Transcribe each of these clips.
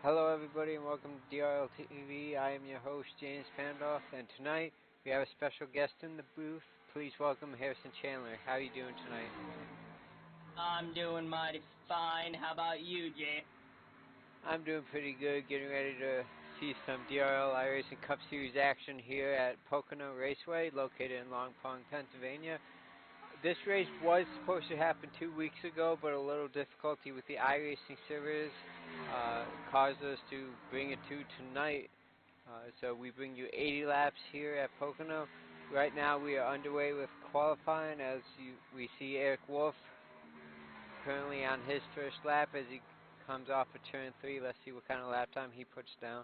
Hello everybody and welcome to DRL TV. I am your host James Pandoff, and tonight we have a special guest in the booth. Please welcome Harrison Chandler. How are you doing tonight? I'm doing mighty fine. How about you, Jay? I'm doing pretty good, getting ready to see some DRL iRacing Cup Series action here at Pocono Raceway, located in Long Pond, Pennsylvania. This race was supposed to happen 2 weeks ago, but a little difficulty with the iRacing servers caused us to bring it to tonight. So we bring you 80 laps here at Pocono. Right now we are underway with qualifying as we see Eric Wolf currently on his first lap as he comes off of turn 3. Let's see what kind of lap time he puts down.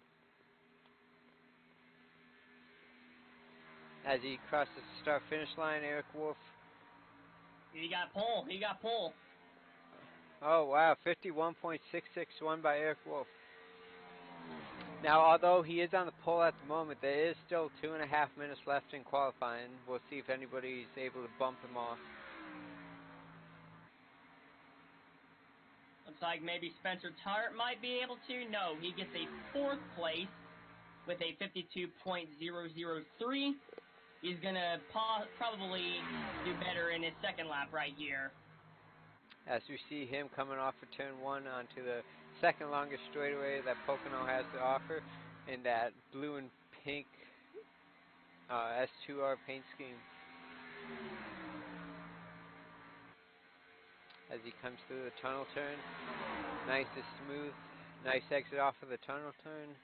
As he crosses the start-finish line, Eric Wolf. He got pole. Oh wow, 51.661 by Eric Wolf. Now, although he is on the pole at the moment, there is still 2.5 minutes left in qualifying. We'll see if anybody's able to bump him off. Looks like maybe Spencer Tart might be able to. No, he gets a 4th place with a 52.003. He's going to probably do better in his second lap right here. As we see him coming off of turn 1 onto the second longest straightaway that Pocono has to offer in that blue and pink S2R paint scheme. As he comes through the tunnel turn, nice and smooth, nice exit off of the tunnel turn.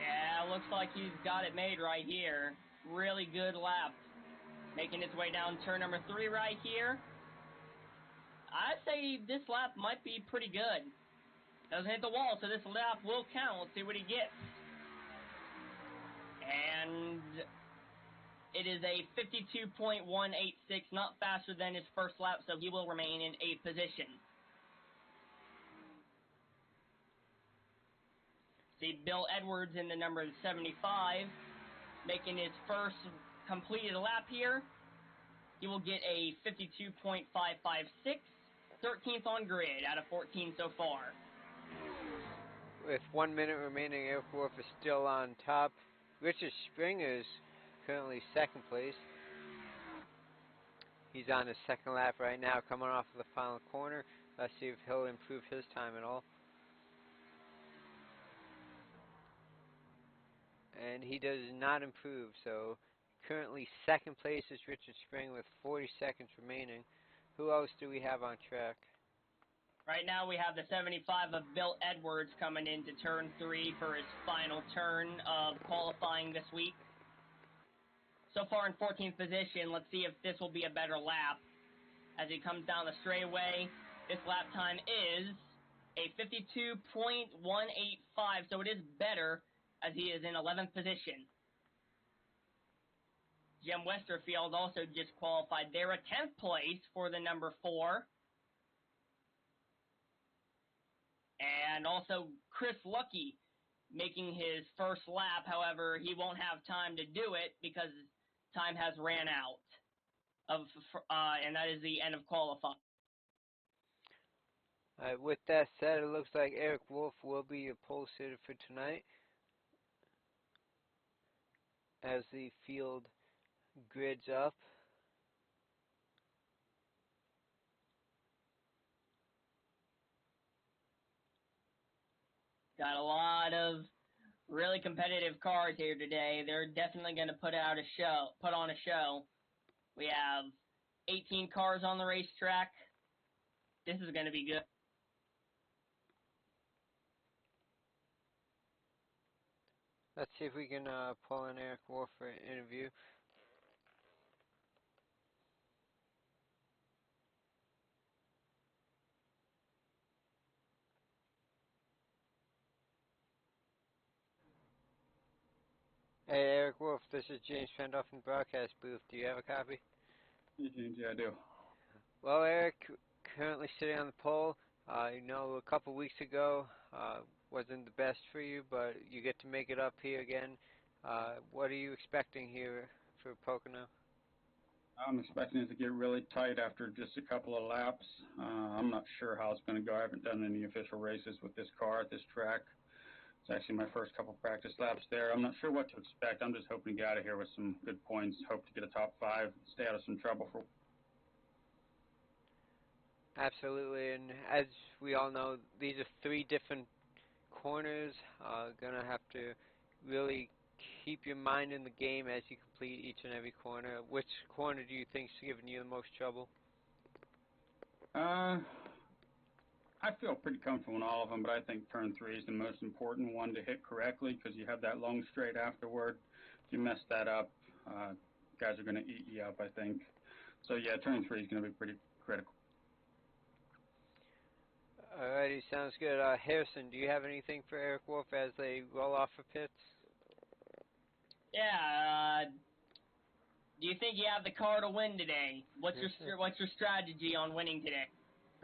Yeah, looks like he's got it made right here. Really good lap. Making his way down turn number 3 right here. I'd say this lap might be pretty good. Doesn't hit the wall, so this lap will count. Let's see what he gets. And it is a 52.186, not faster than his first lap, so he will remain in 8th position. See Bill Edwards in the number 75, making his first completed lap here. He will get a 52.556, 13th on grid out of 14 so far. With 1 minute remaining, Eric Wolf is still on top. Richard Springer is currently 2nd place. He's on his 2nd lap right now, coming off of the final corner. Let's see if he'll improve his time at all. And he does not improve, so currently 2nd place is Richard Springer with 40 seconds remaining. Who else do we have on track? Right now we have the 75 of Bill Edwards coming into turn 3 for his final turn of qualifying this week. So far in 14th position, let's see if this will be a better lap. As he comes down the straightaway, this lap time is a 52.185, so it is better as he is in 11th position. Jim Westerfield also just qualified there, a 10th place for the number 4. And also Chris Lucky making his first lap. However, he won't have time to do it because time has ran out. And that is the end of qualifying. With that said, it looks like Eric Wolf will be a pole sitter for tonight as the field grids up. Got a lot of really competitive cars here today. They're definitely going to put on a show. We have 18 cars on the racetrack. This is going to be good. Let's see if we can pull in Eric Wolf for an interview. Hey Eric Wolf, this is James Pandoff in the broadcast booth. Do you have a copy? Yeah, I do. Well, Eric, currently sitting on the pole. You know, a couple weeks ago wasn't the best for you, but you get to make it up here again. What are you expecting here for Pocono? I'm expecting it to get really tight after just a couple of laps. I'm not sure how it's going to go. I haven't done any official races with this car at this track. It's actually my first couple practice laps there. I'm not sure what to expect. I'm just hoping to get out of here with some good points, hope to get a top 5, stay out of some trouble for. Absolutely, and as we all know, these are 3 different corners. Gonna have to really keep your mind in the game as you complete each and every corner. Which corner do you think is giving you the most trouble? I feel pretty comfortable in all of them, but I think turn 3 is the most important one to hit correctly because you have that long straight afterward. If you mess that up, guys are going to eat you up, I think. So yeah, turn 3 is going to be pretty critical. Alrighty, sounds good. Harrison, do you have anything for Eric Wolf as they roll off for pits? Yeah. Do you think you have the car to win today? What's your strategy on winning today?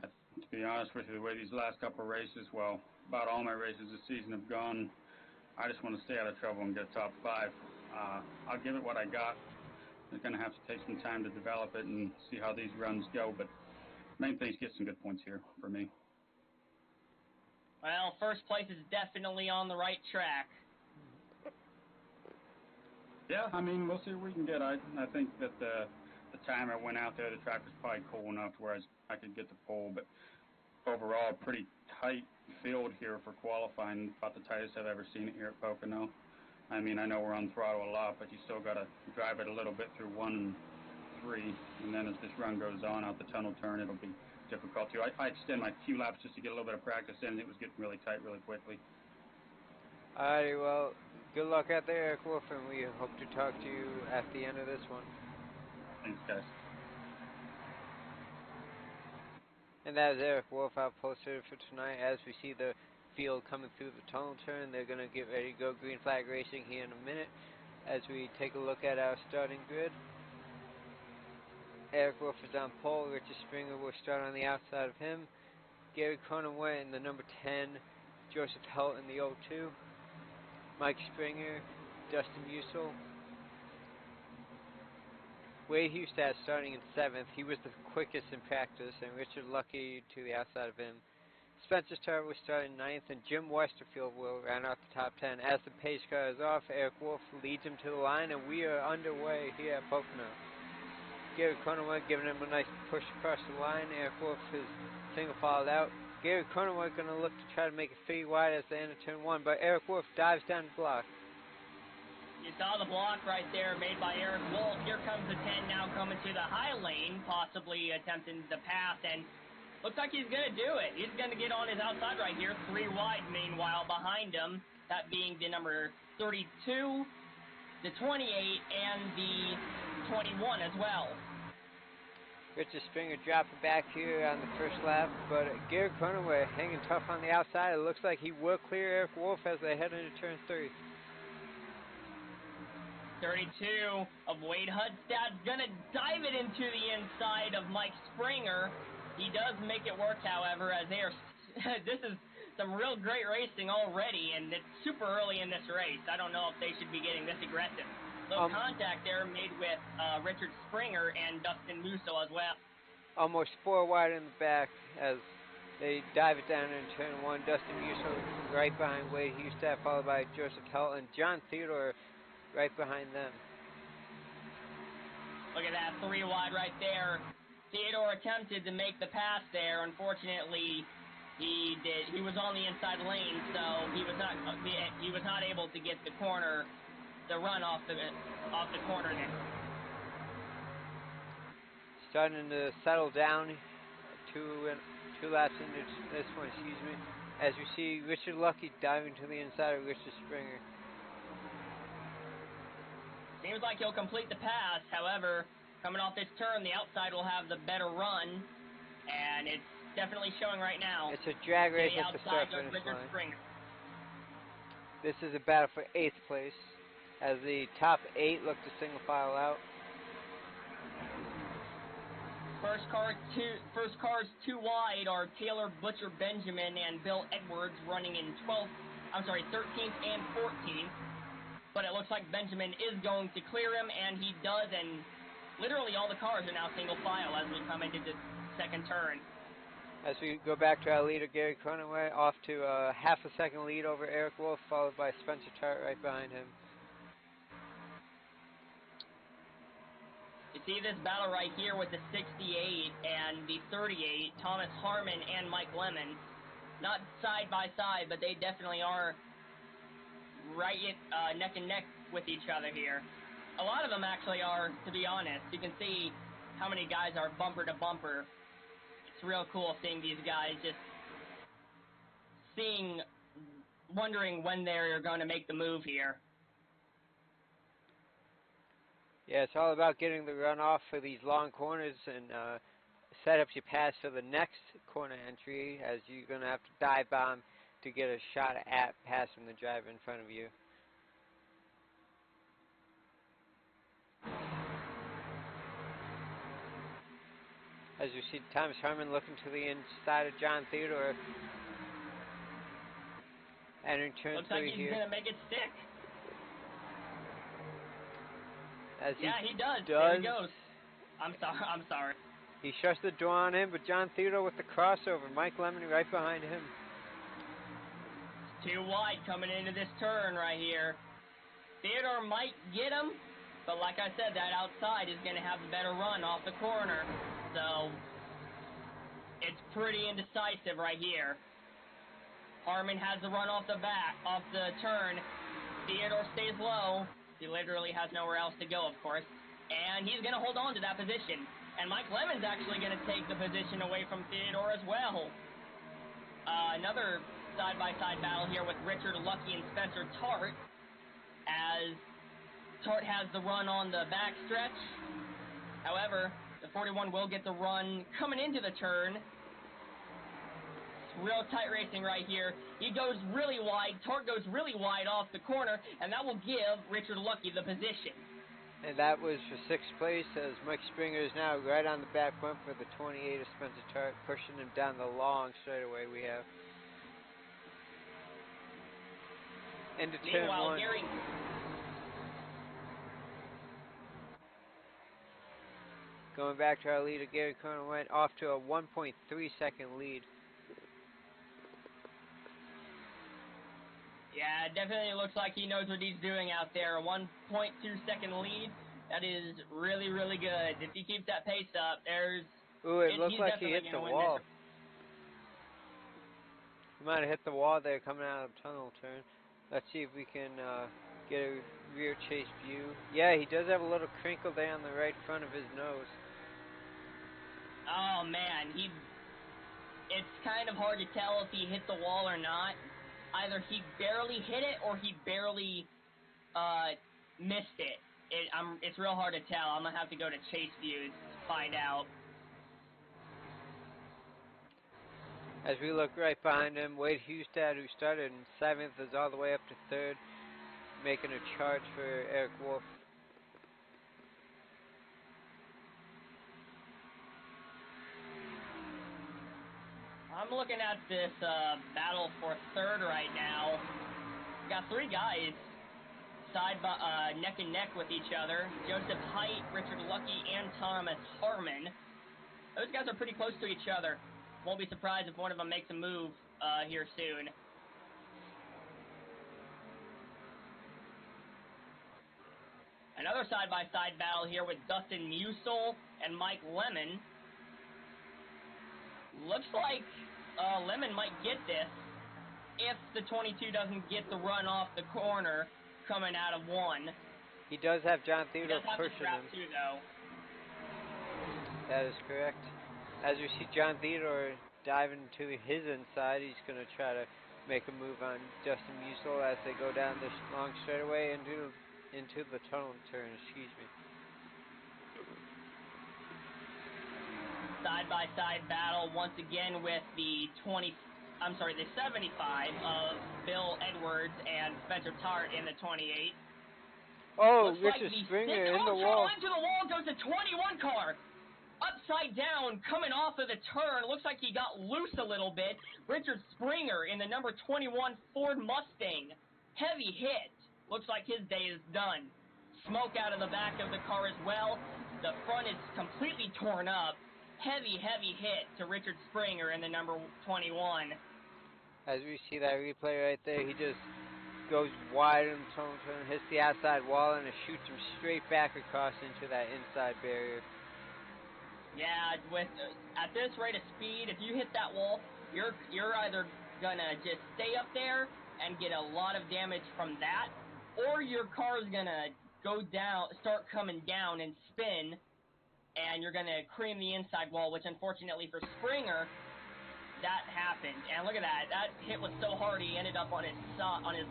To be honest with you, the way these last couple of races, well, about all my races this season have gone, I just want to stay out of trouble and get top 5. I'll give it what I got. I'm going to have to take some time to develop it and see how these runs go, but main thing is get some good points here for me. Well, first place is definitely on the right track. Yeah, I mean, we'll see what we can get. I think that the time I went out there, the track was probably cool enough to where I could get the pole, but overall, pretty tight field here for qualifying, about the tightest I've ever seen it here at Pocono. I mean, I know we're on throttle a lot, but you still got to drive it a little bit through 1 and 3, and then as this run goes on out the tunnel turn, it'll be difficult too. I extend my few laps just to get a little bit of practice in, and it was getting really tight really quickly. Alrighty, well, good luck out there, Eric Wolf, and we hope to talk to you at the end of this one. Thanks, guys. And that is Eric Wolf out posted for tonight. As we see the field coming through the tunnel turn, they're going to get ready to go green flag racing here in a minute. As we take a look at our starting grid, Eric Wolf is on pole. Richard Springer will start on the outside of him. Gary Cronenway in the number 10. Joseph Helt in the 02. Mike Springer, Dustin Musil. Wade Hustad starting in 7th. He was the quickest in practice, and Richard Lucky to the outside of him. Spencer Starr will start in 9th, and Jim Westerfield will round out the top 10. As the pace car is off, Eric Wolf leads him to the line, and we are underway here at Pocono. Gary Cronenway giving him a nice push across the line. Eric Wolf is single filed out. Gary Cronenway going to look to try to make it 3 wide as they enter turn 1, but Eric Wolf dives down the block. You saw the block right there made by Eric Wolf. Here comes the 10 now coming to the high lane, possibly attempting the pass, and looks like he's going to do it. He's going to get on his outside right here, 3 wide meanwhile behind him, that being the number 32, the 28, and the 21 as well. Richard Springer dropping back here on the first lap, but Gary Cronenway hanging tough on the outside. It looks like he will clear Eric Wolf as they head into turn 3. 32 of Wade Hudstad's going to dive it into the inside of Mike Springer. He does make it work, however, as they are. This is some real great racing already, and it's super early in this race. I don't know if they should be getting this aggressive. Little contact there made with Richard Springer and Dustin Musil as well. Almost 4 wide in the back as they dive it down in turn 1. Dustin Musil right behind Wade Hustad, followed by Joseph Helt and John Theodore right behind them. Look at that, 3 wide right there. Theodore attempted to make the pass there. Unfortunately, he was on the inside lane, so he was not able to get the run off the corner there. Starting to settle down, two laps into this one, as we see Richard Lucky diving to the inside of Richard Springer. Seems like he'll complete the pass. However, coming off this turn, the outside will have the better run, and it's definitely showing right now. It's a drag race at the start-finish line. Springer. This is a battle for 8th place, as the top 8 look to single file out. First cars 2 wide are Taylor Butcher Benjamin and Bill Edwards running in 13th and 14th. But it looks like Benjamin is going to clear him, and he does, and literally all the cars are now single file as we come into the second turn. As we go back to our leader, Gary Cronenway, off to a half a second lead over Eric Wolf, followed by Spencer Tart right behind him. You see this battle right here with the 68 and the 38, Thomas Harmon and Mike Lemon. Not side by side, but they definitely are right neck and neck with each other here. A lot of them actually are, to be honest. You can see how many guys are bumper to bumper. It's real cool seeing these guys just wondering when they're going to make the move here. Yeah, it's all about getting the runoff for these long corners and setups you pass to the next corner entry, as you're going to have to dive bomb to get a shot at passing the driver in front of you. As you see Thomas Harmon looking to the inside of John Theodore. Entering turn Looks 3 like he's here. going to make it stick. As Yeah, he does. does. There he goes. I'm sorry. He shuts the door on him, but John Theodore with the crossover. Mike Lemon right behind him. Too wide coming into this turn right here. Theodore might get him, but like I said, that outside is going to have the better run off the corner. So, it's pretty indecisive right here. Harmon has the run off the turn. Theodore stays low. He literally has nowhere else to go, of course. And he's going to hold on to that position. And Mike Lemon's actually going to take the position away from Theodore as well. Another side-by-side battle here with Richard Lucky and Spencer Tart, as Tart has the run on the backstretch. However, the 41 will get the run coming into the turn. It's real tight racing right here. He goes really wide. Tart goes really wide off the corner, and that will give Richard Lucky the position. And that was for 6th place, as Mike Springer is now right on the back bumper for the 28 of Spencer Tart, pushing him down the long straightaway we have. Into turn 1. Gary. Going back to our leader, Gary Cronin went off to a 1.3 second lead. Yeah, it definitely looks like he knows what he's doing out there. A 1.2 second lead. That is really, really good. If he keeps that pace up, it looked like he hit the wall. He might have hit the wall there coming out of the tunnel turn. Let's see if we can get a rear chase view. Yeah, he does have a little crinkle there on the right front of his nose. Oh, man. It's kind of hard to tell if he hit the wall or not. Either he barely hit it or he barely missed it. It's real hard to tell. I'm going to have to go to chase views to find out. As we look right behind him, Wade Hustad, who started in 7th, is all the way up to 3rd, making a charge for Eric Wolf. I'm looking at this battle for 3rd right now. Got 3 guys neck and neck with each other. Joseph Height, Richard Lucky, and Thomas Harmon. Those guys are pretty close to each other. Won't be surprised if one of them makes a move here soon. Another side-by-side battle here with Dustin Musil and Mike Lemon. Looks like Lemon might get this if the 22 doesn't get the run off the corner coming out of 1. He does have John Theodore pushing him. Too, though. That is correct. As we see John Theodore diving to his inside, he's going to try to make a move on Dustin Musil as they go down this long straightaway into the tunnel turn, Side-by-side battle once again with the 75 of Bill Edwards and Spencer Tart in the 28. Oh, Looks Richard like Springer in the wall. Into the wall goes the 21 car. Upside down, coming off of the turn. Looks like he got loose a little bit. Richard Springer in the number 21 Ford Mustang. Heavy hit. Looks like his day is done. Smoke out of the back of the car as well. The front is completely torn up. Heavy, heavy hit to Richard Springer in the number 21. As we see that replay right there, he just goes wide and hits the outside wall, and it shoots him straight back across into that inside barrier. Yeah, with at this rate of speed, if you hit that wall, you're either gonna just stay up there and get a lot of damage from that, or your car is gonna go down, start coming down and spin, and you're gonna cream the inside wall, which unfortunately for Springer, that happened. And look at that. That hit was so hard he ended up on his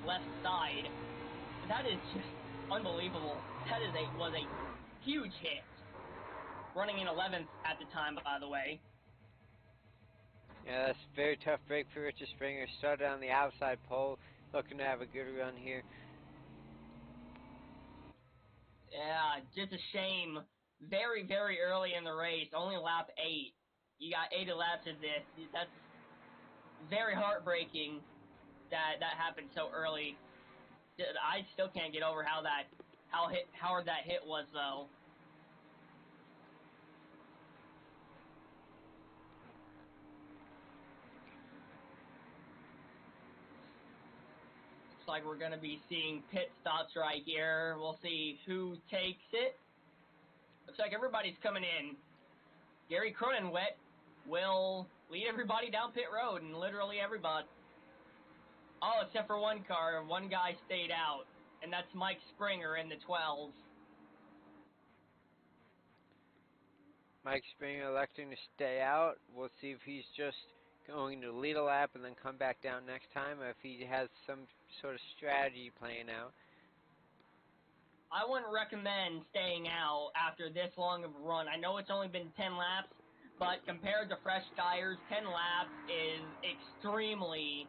left side. That is just unbelievable. That was a huge hit. Running in 11th at the time, by the way. Yeah, that's a very tough break for Richard Springer. Started on the outside pole, looking to have a good run here. Yeah, just a shame. Very, very early in the race, only lap 8. You got 80 laps of this. That's very heartbreaking that happened so early. I still can't get over how hard that hit was, though. Looks like we're going to be seeing pit stops right here. We'll see who takes it. Looks like everybody's coming in. Gary Cronenwet will lead everybody down pit road, and literally everybody. Oh, except for one car. One guy stayed out, and that's Mike Springer in the 12. Mike Springer electing to stay out. We'll see if he's just going to lead a lap and then come back down next time, or if he has some sort of strategy playing out. I wouldn't recommend staying out after this long of a run. I know it's only been 10 laps, but compared to fresh tires, 10 laps is extremely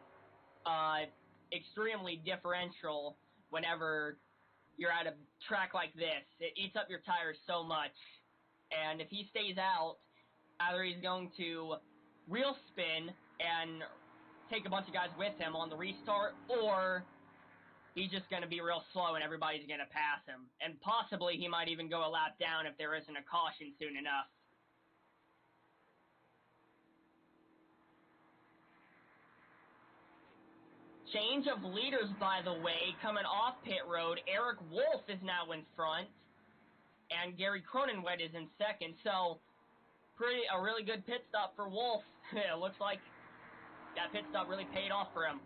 differential whenever you're at a track like this. It eats up your tires so much. And if he stays out, either he's going to real spin and take a bunch of guys with him on the restart, or he's just going to be real slow and everybody's going to pass him. And possibly he might even go a lap down if there isn't a caution soon enough. Change of leaders, by the way, coming off pit road. Eric Wolf is now in front, and Gary Cronenwet is in second. So, a really good pit stop for Wolf. It looks like that pit stop really paid off for him.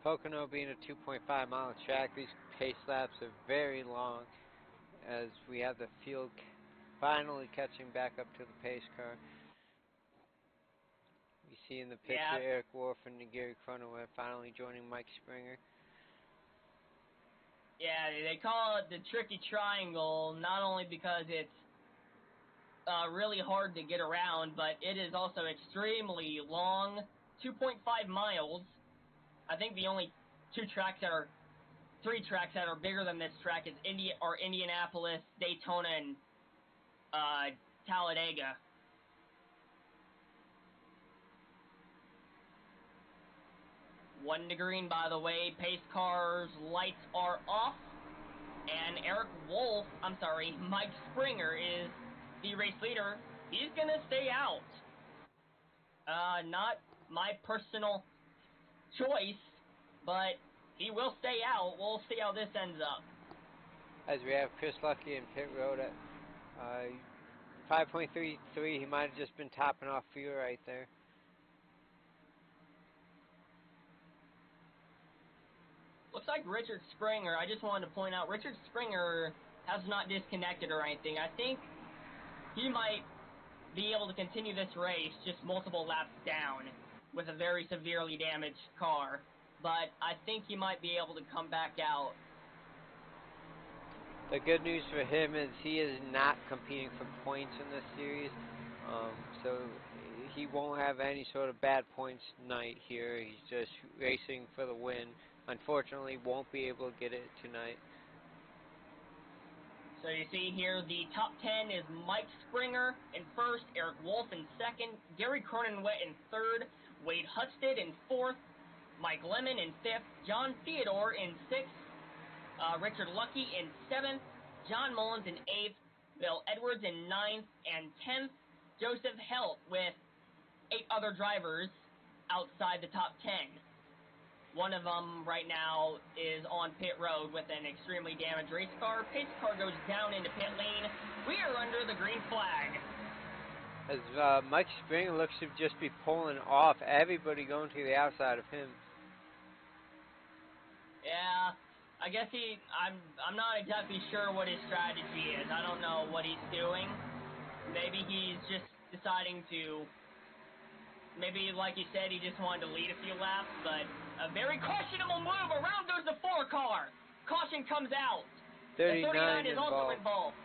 Pocono being a 2.5-mile track, these pace laps are very long, as we have the field finally catching back up to the pace car. We see in the picture Eric Wolf and Gary Cronenwet finally joining Mike Springer. Yeah, they call it the tricky triangle, not only because it's really hard to get around, but it is also extremely long, 2.5 miles. I think the only three tracks that are bigger than this track is Indianapolis, Daytona, and Talladega. One to green, by the way. Pace cars lights are off, and Mike Springer is the race leader. He's gonna stay out. Not my personal choice, but he will stay out. We'll see how this ends up. As we have Chris Lucky in pit road at 5.33, he might have just been topping off fuel right there. Looks like Richard Springer, I just wanted to point out, Richard Springer has not disconnected or anything. I think he might be able to continue this race just multiple laps down with a very severely damaged car. But I think he might be able to come back out. The good news for him is he is not competing for points in this series. So he won't have any sort of bad points tonight here. He's just racing for the win. Unfortunately, won't be able to get it tonight. So you see here, the top 10 is Mike Springer in first, Eric Wolf in second, Gary Cronenwett in third, Wade Husted in fourth, Mike Lemon in fifth, John Theodore in sixth, Richard Lucky in seventh, John Mullins in eighth, Bill Edwards in ninth and 10th, Joseph Helt with 8 other drivers outside the top 10. One of them right now is on pit road with an extremely damaged race car. Pace car goes down into pit lane. We are under the green flag. As Mike Springer looks to just be pulling off everybody going to the outside of him. Yeah, I guess I'm not exactly sure what his strategy is. I don't know what he's doing. Maybe he's just deciding to, maybe like you said, he just wanted to lead a few laps, but a very questionable move. Around goes the 4 car. Caution comes out. 39 the 39 is also involved.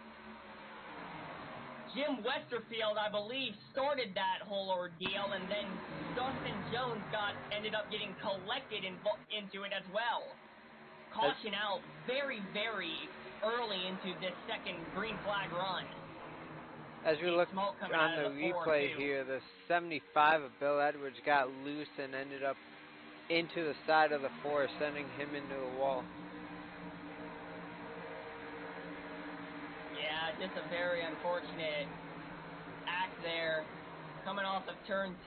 Jim Westerfield, I believe, started that whole ordeal, and then Dustin Jones ended up getting collected into it as well. Caution out very, very early into this second green flag run. As we look on the replay here, the 75 of Bill Edwards got loose and ended up into the side of the 4, sending him into the wall. Yeah, just a very unfortunate act there. Coming off of turn 1.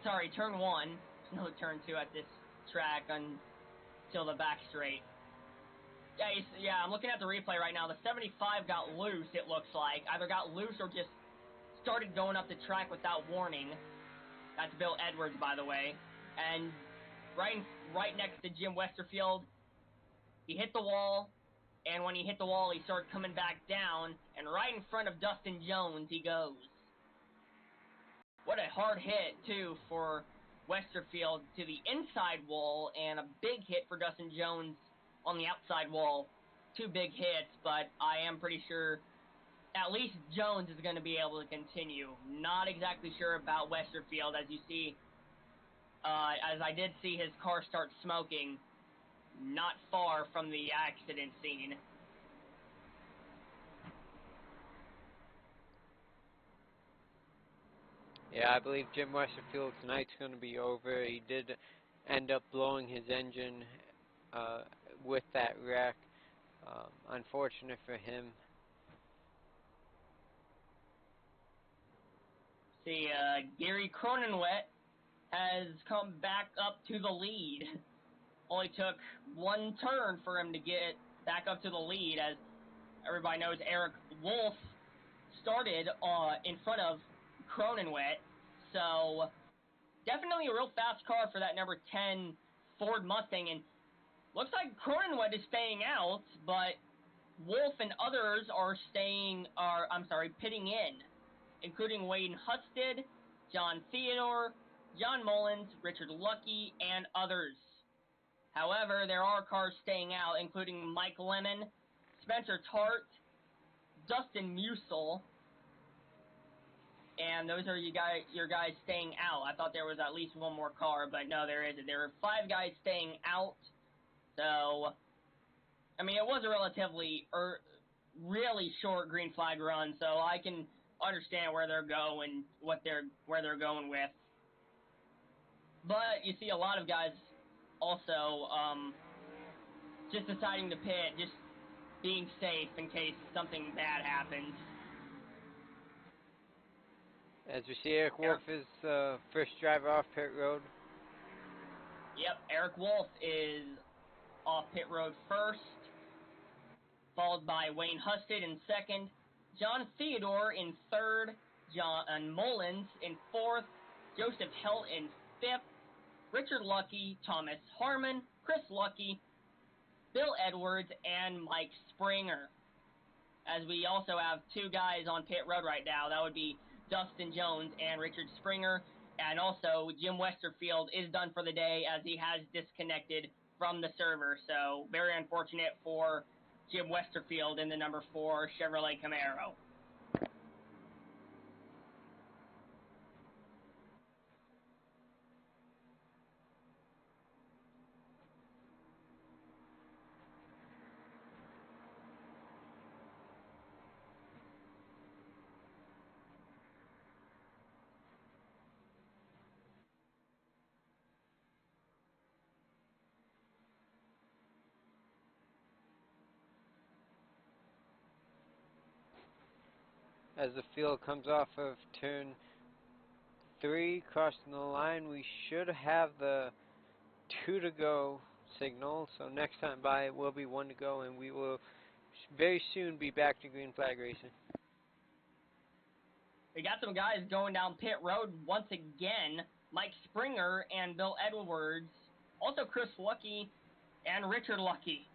There's no turn 2 at this track until the back straight. Yeah, I'm looking at the replay right now. The 75 got loose, it looks like. Either got loose or just started going up the track without warning. That's Bill Edwards, by the way. And right next to Jim Westerfield, he hit the wall. And when he hit the wall, he started coming back down. And right in front of Dustin Jones, he goes. What a hard hit, too, for Westerfield to the inside wall. And a big hit for Dustin Jones on the outside wall. 2 big hits, but I am pretty sure at least Jones is going to be able to continue. Not exactly sure about Westerfield, as you see, as I did see his car start smoking not far from the accident scene. Yeah, I believe Jim Westerfield tonight's going to be over. He did end up blowing his engine with that wreck. Unfortunate for him. See, Gary Cronenwett has come back up to the lead. Only took 1 turn for him to get back up to the lead, as everybody knows Eric Wolf started in front of Cronenwett. So, definitely a real fast car for that number 10 Ford Mustang, and looks like Cronenwett is staying out, but Wolf and others are pitting in, including Wayne Husted, John Theodore, John Mullins, Richard Lucky, and others. However, there are cars staying out, including Mike Lemon, Spencer Tart, Dustin Musil, and those are your guys staying out. I thought there was at least 1 more car, but no, there isn't. There are 5 guys staying out. So, I mean, it was a relatively really short green flag run, so I can understand where they're going, where they're going with. But you see a lot of guys also just deciding to pit, just being safe in case something bad happens. As we see, Eric Wolf is first driver off pit road. Yep, Eric Wolf is off pit road first, followed by Wayne Husted in second, John Theodore in third, John Mullins in fourth, Joseph Helt in fifth, Richard Lucky, Thomas Harmon, Chris Lucky, Bill Edwards, and Mike Springer. As we also have 2 guys on pit road right now, that would be Dustin Jones and Richard Springer, and also Jim Westerfield is done for the day as he has disconnected from the server, so very unfortunate for Jim Westerfield in the number 4 Chevrolet Camaro. as the field comes off of turn 3, crossing the line. We should have the 2 to go signal, so next time by it will be 1 to go, and we will very soon be back to green flag racing. We got some guys going down pit road once again. Mike Springer and Bill Edwards. Also Chris Lucky and Richard Lucky.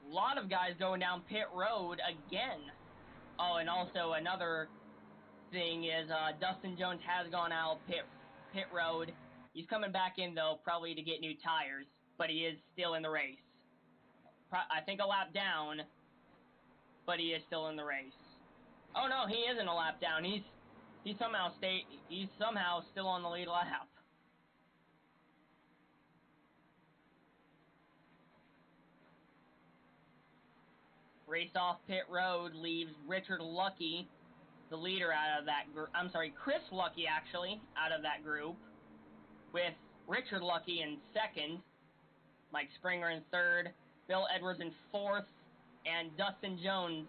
A lot of guys going down pit road again. Oh, and also another thing is Dustin Jones has gone out pit road. He's coming back in, though, probably to get new tires, but he is still in the race. I think a lap down, but he is still in the race. Oh, no, he isn't a lap down. He's somehow still on the lead lap. Race off pit road leaves Richard Lucky, the leader out of that group. I'm sorry, Chris Lucky, actually, out of that group, with Richard Lucky in second, Mike Springer in third, Bill Edwards in fourth, and Dustin Jones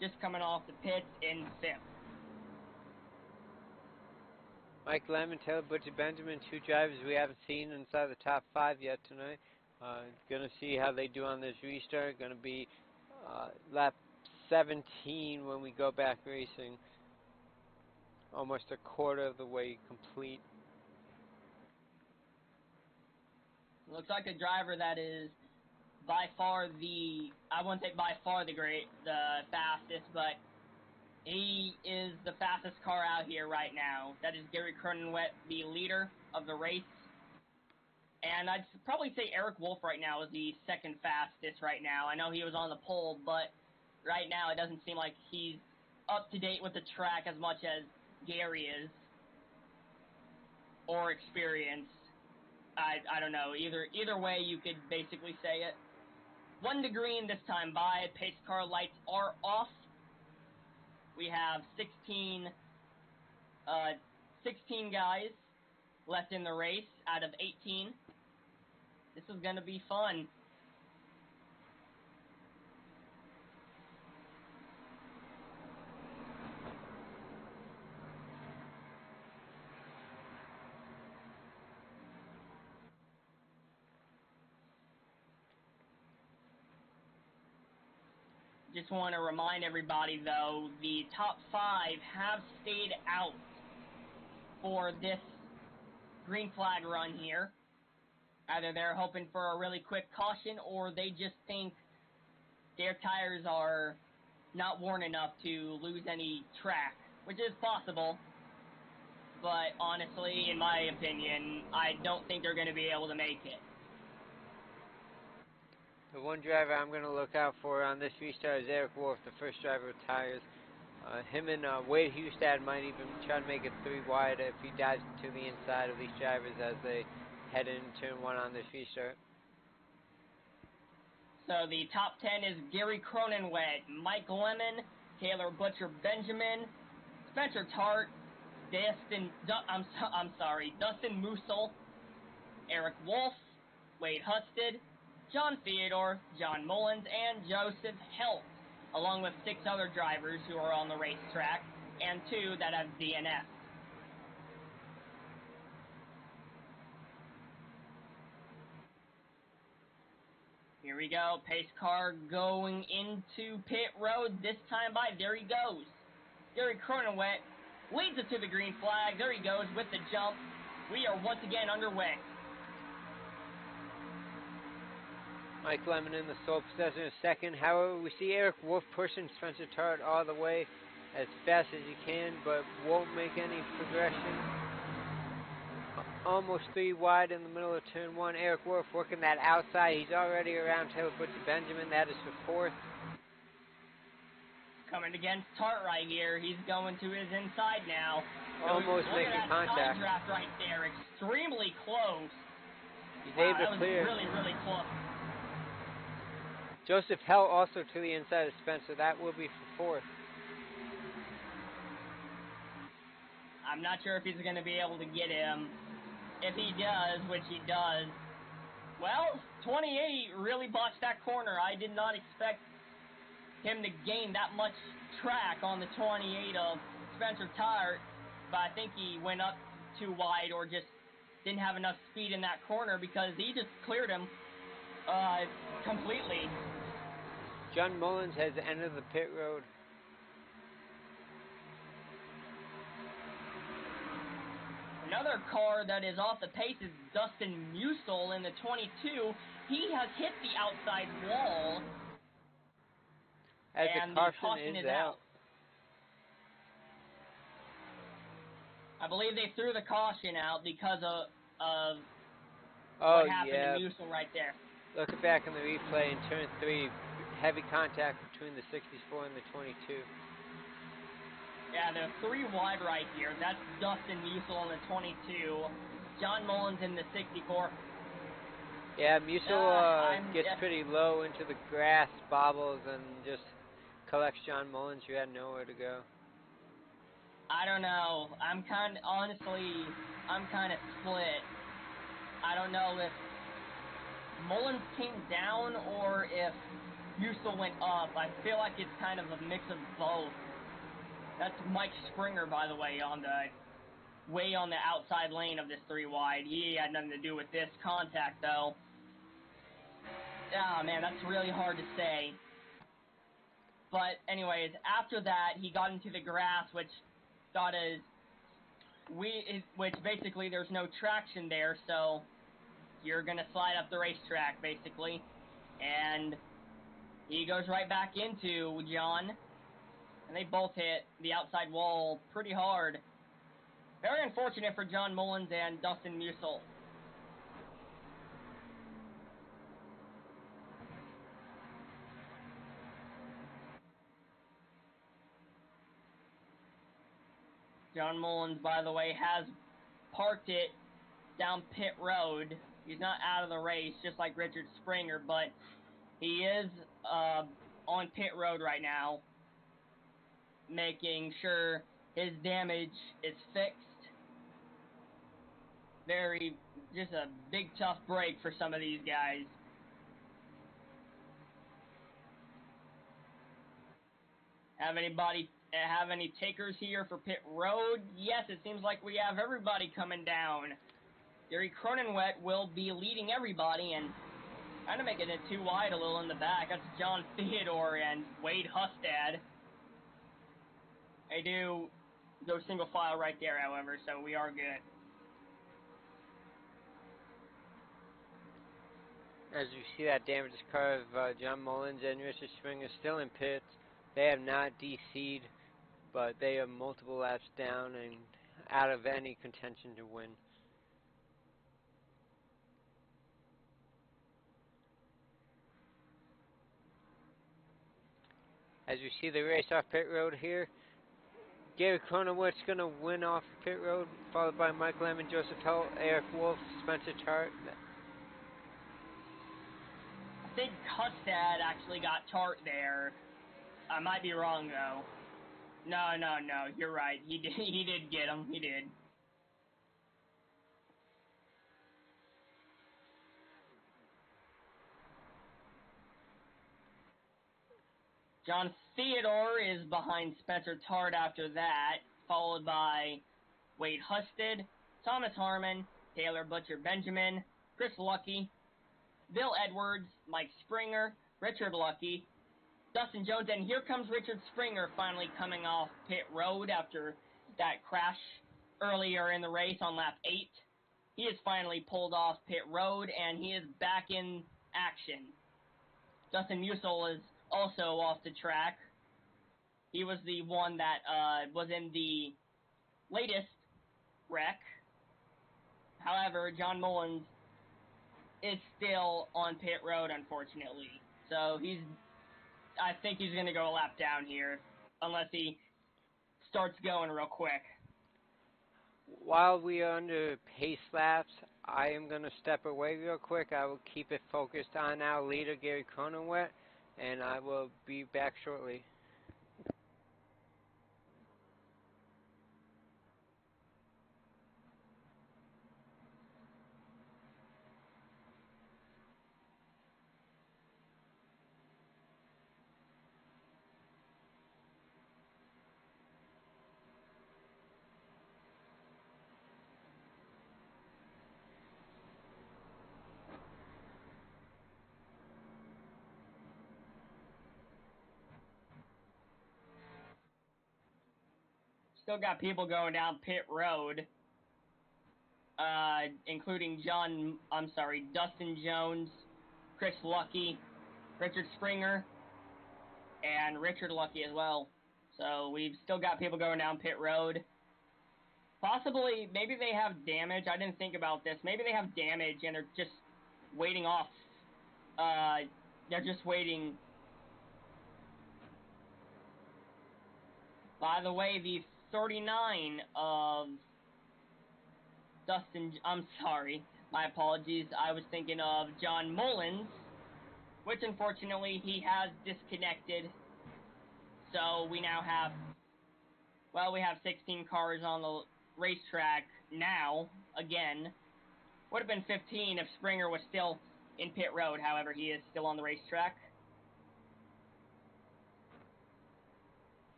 just coming off the pits in fifth. Mike Lemon, Taylor Butcher Benjamin, 2 drivers we haven't seen inside the top 5 yet tonight. Gonna see how they do on this restart. Gonna be lap 17 when we go back racing. Almost a quarter of the way complete. Looks like a driver that is by far I wouldn't say by far the fastest, but he is the fastest car out here right now. That is Gary Cronenwet, the leader of the race. And I'd probably say Eric Wolf right now is the second fastest right now. I know he was on the pole, but right now it doesn't seem like he's up to date with the track as much as Gary is. Or experienced. I don't know. Either way, you could basically say it. 1 to green this time by. Pace car lights are off. We have 16 guys left in the race out of 18. This is going to be fun. Just want to remind everybody, though, the top 5 have stayed out for this green flag run here. Either they're hoping for a really quick caution, or they just think their tires are not worn enough to lose any track, which is possible. But honestly, in my opinion, I don't think they're going to be able to make it. The one driver I'm going to look out for on this restart is Eric Wolf, the first driver with tires. Him and Wade Hustad might even try to make it 3 wide if he dives to the inside of these drivers as they head into turn 1 on this restart. So the top 10 is Gary Cronenwet, Mike Lemon, Taylor Butcher Benjamin, Spencer Tart, Dustin Musil, Eric Wolf, Wade Husted, John Theodore, John Mullins, and Joseph Helt, along with 6 other drivers who are on the racetrack, and 2 that have DNF. Here we go, pace car going into pit road, this time by, there he goes. Gary Cronenwet leads it to the green flag, there he goes with the jump. We are once again underway. Mike Lemon in the sole possession in second. However, we see Eric Wolf pushing Spencer Tart all the way as fast as he can, but won't make any progression. Almost 3 wide in the middle of turn 1. Eric Wolf working that outside. He's already around Taylor Butcher Benjamin. That is for 4th. Coming against Tart right here. He's going to his inside now. Almost making contact. Side draft right there. Extremely close. He's able to clear. That was really, really close. Joseph Helt also to the inside of Spencer. That will be for 4th. I'm not sure if he's going to be able to get him. If he does, which he does, well, 28 really botched that corner. I did not expect him to gain that much track on the 28 of Spencer Tart, but I think he went up too wide or just didn't have enough speed in that corner because he just cleared him completely. John Mullins has entered the pit road. Another car that is off the pace is Dustin Musil in the 22. He has hit the outside wall. And the caution is out. I believe they threw the caution out because of what happened to Musil right there. Looking back in the replay in turn 3, heavy contact between the 64 and the 22. Yeah, they're 3 wide right here. That's Dustin Musil in the 22. John Mullins in the 64. Yeah, Musil gets pretty low into the grass, bobbles, and just collects John Mullins. You had nowhere to go. I don't know. Honestly, I'm kind of split. I don't know if Mullins came down or if Musil went up. I feel like it's kind of a mix of both. That's Mike Springer, by the way, way on the outside lane of this 3 wide. He had nothing to do with this contact, though. Ah, man, that's really hard to say. But anyways, after that, he got into the grass, which basically there's no traction there, so you're gonna slide up the racetrack, basically. And he goes right back into John. And they both hit the outside wall pretty hard. Very unfortunate for John Mullins and Dustin Musil. John Mullins, by the way, has parked it down pit road. He's not out of the race, just like Richard Springer, but he is on pit road right now, making sure his damage is fixed. Just a big tough break for some of these guys. Have any takers here for pit road? Yes, it seems like we have everybody coming down. Gary Cronenwet will be leading everybody and kind of making it too wide a little in the back. That's John Theodore and Wade Hustad. They do go single file right there, however, so we are good. As you see that damaged car of John Mullins and Richard Springer still in pits. They have not DC'd, but they are multiple laps down and out of any contention to win. As you see the race off pit road here, Gary Cronenwet's going to win off pit road, followed by Mike Lemon, Joseph Hull, Eric Wolf, Spencer Tart. I think Hustad actually got Tart there. I might be wrong, though. No, you're right. He did get him. He did. John Theodore is behind Spencer Tart after that, followed by Wade Husted, Thomas Harmon, Taylor Butcher Benjamin, Chris Lucky, Bill Edwards, Mike Springer, Richard Lucky, Dustin Jones, and here comes Richard Springer finally coming off pit road after that crash earlier in the race on lap 8. He is finally pulled off pit road, and he is back in action. Dustin Musil is also off the track. He was the one that was in the latest wreck. However, John Mullins is still on pit road, unfortunately. So I think he's going to go a lap down here, unless he starts going real quick. While we are under pace laps, I am going to step away real quick. I will keep it focused on our leader, Gary Cronenwet, and I will be back shortly. still got people going down pit road, including Dustin Jones, Chris Lucky, Richard Springer, and Richard Lucky as well. So we've still got people going down pit road. Possibly, maybe they have damage. I didn't think about this. Maybe they have damage and they're just waiting off. They're just waiting. By the way, the 39 of my apologies. I was thinking of John Mullins, which unfortunately he has disconnected. So we now have, we have 16 cars on the racetrack now, again. Would have been 15 if Springer was still in pit road, however, he is still on the racetrack.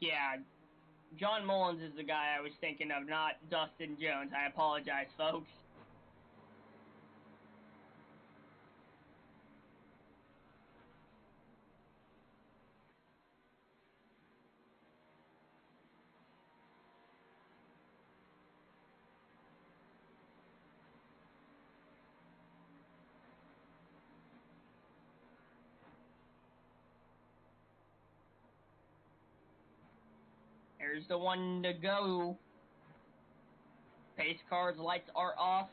Yeah, John Mullins is the guy I was thinking of, not Dustin Jones. I apologize, folks. Here's the one to go. Pace cars, lights are off.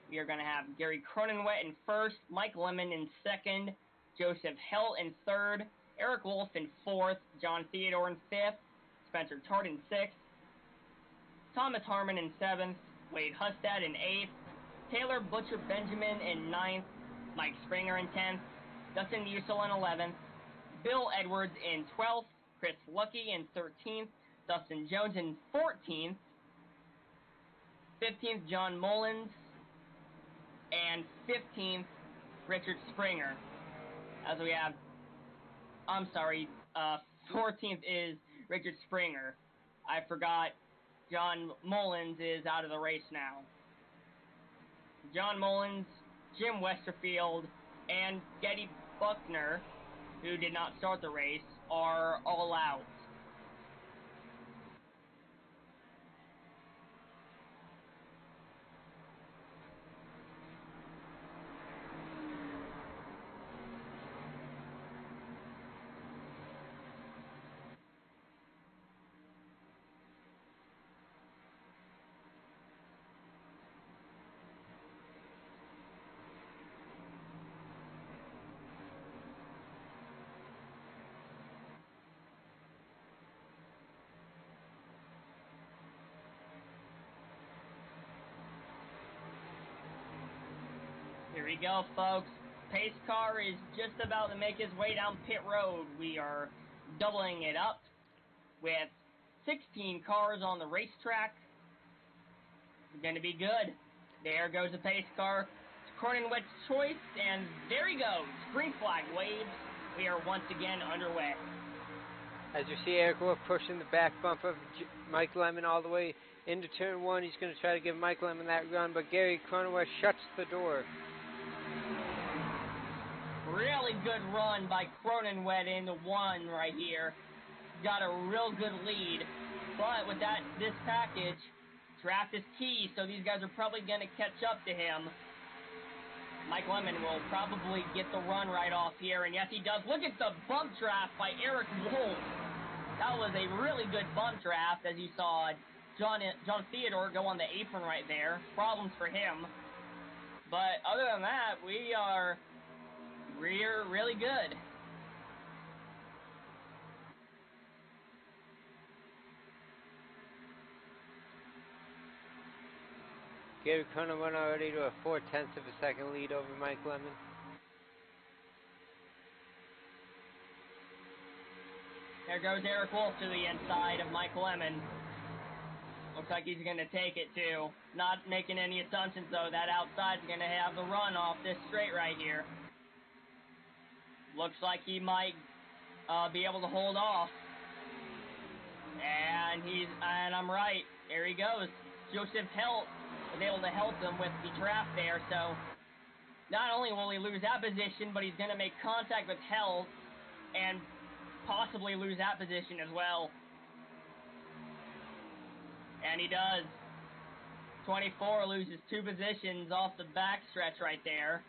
We are going to have Gary Cronenwett in first, Mike Lemon in second, Joseph Hell in third, Eric Wolf in fourth, John Theodore in fifth, Spencer Tart in sixth, Thomas Harmon in seventh, Wade Hustad in eighth, Taylor Butcher Benjamin in ninth, Mike Springer in 10th, Dustin Musil in 11th, Bill Edwards in 12th, Chris Lucky in 13th, Dustin Jones in 14th, 15th John Mullins, and 15th Richard Springer. As we have, 14th is Richard Springer. I forgot John Mullins is out of the race now. John Mullins, Jim Westerfield, and Getty Buckner, who did not start the race, are all out. Here we go, folks. Pace car is just about to make his way down pit road. We are doubling it up with 16 cars on the racetrack. It's going to be good. There goes the pace car. Cronenwett's choice, and there he goes. Green flag waves. We are once again underway. As you see, Eric Wolf pushing the back bump of Mike Lemon all the way into turn one. He's going to try to give Mike Lemon that run, but Gary Cronenwett shuts the door. Really good run by Cronenwett into one right here. Got a real good lead. But with this package, draft is key, so these guys are probably going to catch up to him. Mike Lemon will probably get the run right off here, and yes, he does. Look at the bump draft by Eric Wolf. That was a really good bump draft, as you saw John Theodore go on the apron right there. Problems for him. But other than that, we're really good. Gary Cronenwett already to a 0.4 of a second lead over Mike Lemon. There goes Eric Wolf to the inside of Mike Lemon. Looks like he's going to take it too. Not making any assumptions though. That outside's going to have the run off this straight right here. Looks like he might be able to hold off. And I'm right. There he goes. Joseph Helt was able to help him with the draft there. So not only will he lose that position, but he's going to make contact with Helt and possibly lose that position as well. And he does. 24 loses 2 positions off the backstretch right there.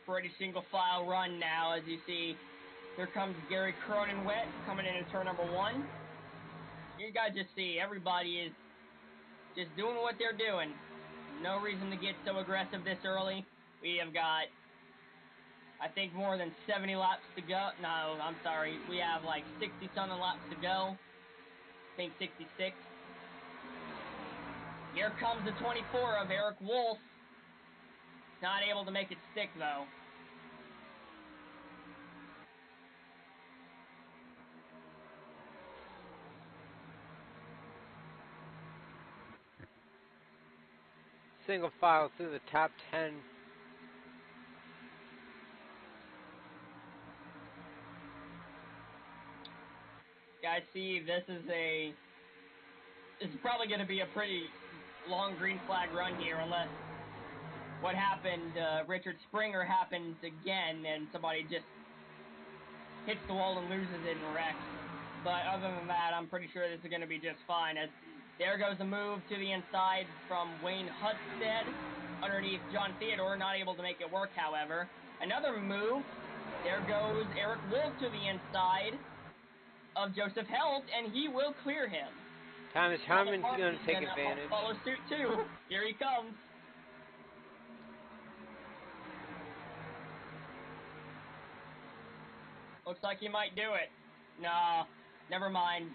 Pretty single file run now, as you see. Here comes Gary Cronenwet coming in turn number 1. You guys just see everybody is just doing what they're doing. No reason to get so aggressive this early. We have got, I think, more than 70 laps to go. No, I'm sorry. We have like 60-something laps to go. I think 66. Here comes the 24 of Eric Wolf. Not able to make it stick, though. Single file through the top 10. Guys, see, this is probably going to be a pretty long green flag run here, unless what happened, Richard Springer happens again, and somebody just hits the wall and loses it and wrecks. But other than that, I'm pretty sure this is going to be just fine. As there goes a move to the inside from Wayne Hudstead underneath John Theodore, not able to make it work, however. Another move, there goes Eric Wolf to the inside of Joseph Helt, and he will clear him. Thomas Harmon's going to take advantage. Follow suit too. Here he comes. Looks like he might do it. No, never mind.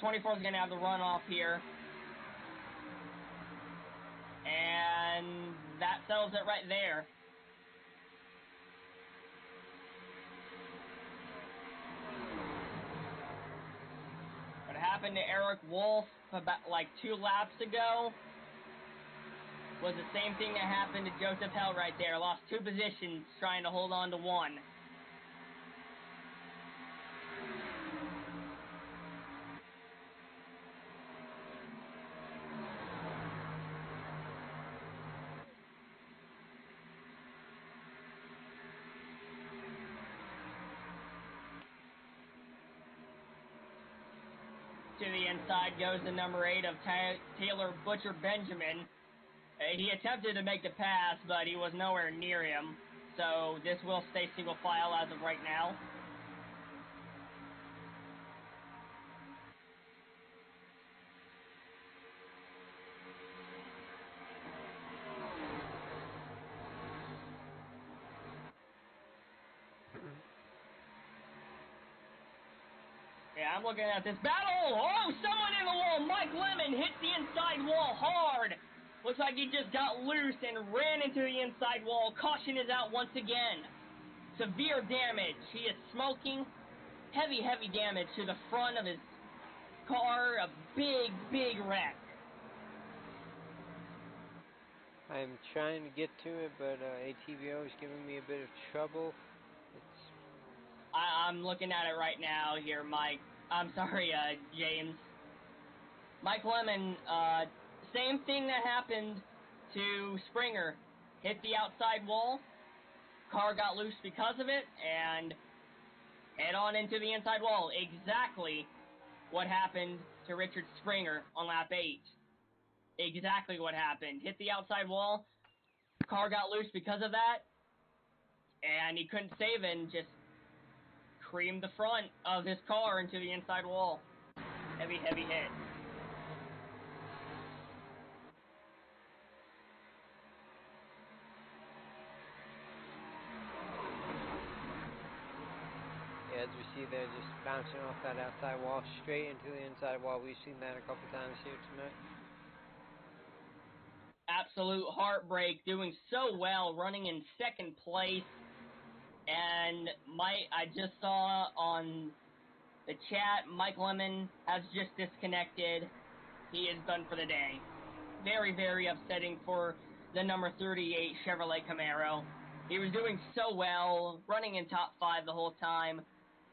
24 is going to have the runoff here. And that settles it right there. What happened to Eric Wolf about like 2 laps ago was the same thing that happened to Joseph Held right there. Lost 2 positions trying to hold on to 1. To the inside goes the number 8 of Taylor Butcher Benjamin. He attempted to make the pass, but he was nowhere near him. So this will stay single file as of right now. Yeah, I'm looking at this battle. Oh, someone in the wall. Mike Lemon hit the inside wall hard. Looks like he just got loose and ran into the inside wall. Caution is out once again. Severe damage. He is smoking. Heavy, heavy damage to the front of his car. A big, big wreck. I'm trying to get to it, but ATVO is giving me a bit of trouble. I'm looking at it right now here, Mike. I'm sorry, James. Mike Lemon, same thing that happened to Springer. Hit the outside wall. Car got loose because of it, and head on into the inside wall. Exactly what happened to Richard Springer on lap 8. Exactly what happened. Hit the outside wall. Car got loose because of that, and he couldn't save it and just creamed the front of his car into the inside wall. Heavy, heavy hit. Yeah, as we see there, just bouncing off that outside wall straight into the inside wall. We've seen that a couple times here tonight. Absolute heartbreak, doing so well, running in second place. And I just saw on the chat, Mike Lemon has just disconnected. He is done for the day. Very, very upsetting for the number 38 Chevrolet Camaro. He was doing so well, running in top 5 the whole time,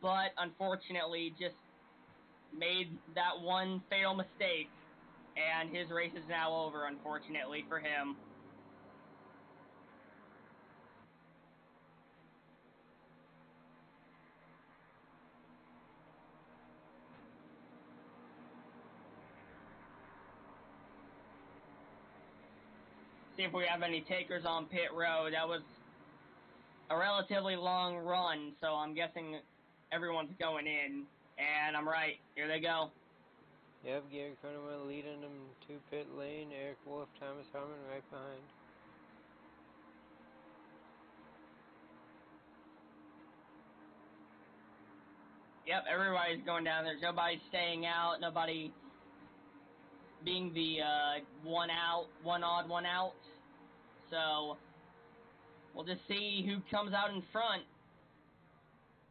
but unfortunately just made that one fatal mistake And his race is now over, unfortunately for him. See if we have any takers on pit road. That was a relatively long run, so I'm guessing everyone's going in. And I'm right. Here they go. Yep, Gary Cronenwell leading them to pit lane. Eric Wolf, Thomas Harmon right behind. Yep, everybody's going down. There's nobody staying out. Nobody being the one out, one odd, one out. So we'll just see who comes out in front.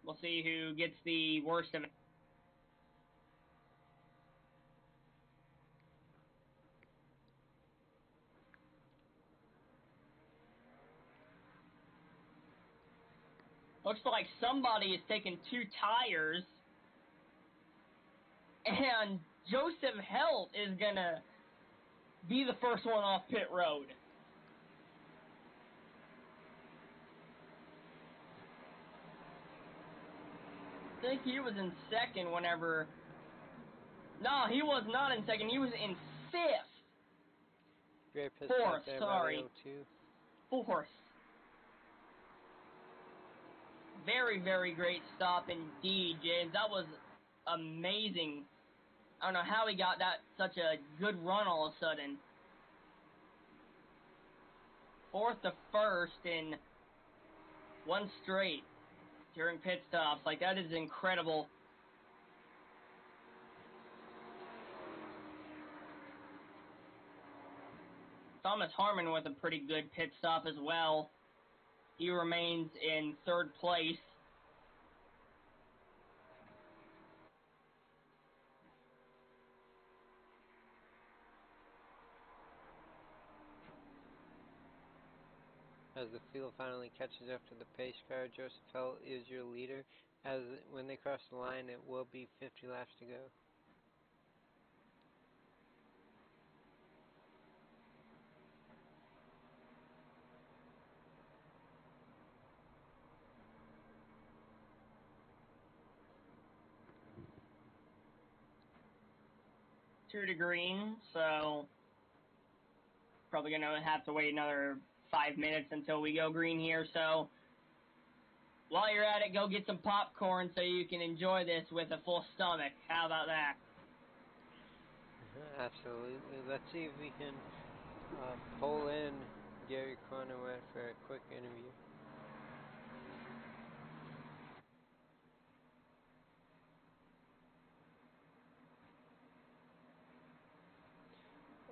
We'll see who gets the worst of it. Looks like somebody is taking 2 tires. And Joseph Helt is going to be the first one off pit road. I think he was in second whenever... No, he was not in second. He was in 5th. Great pit Fourth, stop there sorry. by the 02. 4th. Very, very great stop indeed, James. That was amazing. I don't know how he got that such a good run all of a sudden. 4th to 1st in one straight during pit stops. Like, that is incredible. Thomas Harmon with a pretty good pit stop as well. He remains in 3rd place. As the field finally catches up to the pace car, Joseph Helt is your leader. As when they cross the line, it will be 50 laps to go. Two to green, so probably gonna have to wait another 5 minutes until we go green here. So while you're at it, go get some popcorn so you can enjoy this with a full stomach. How about that? Absolutely. Let's see if we can pull in Gary Cronenwell for a quick interview.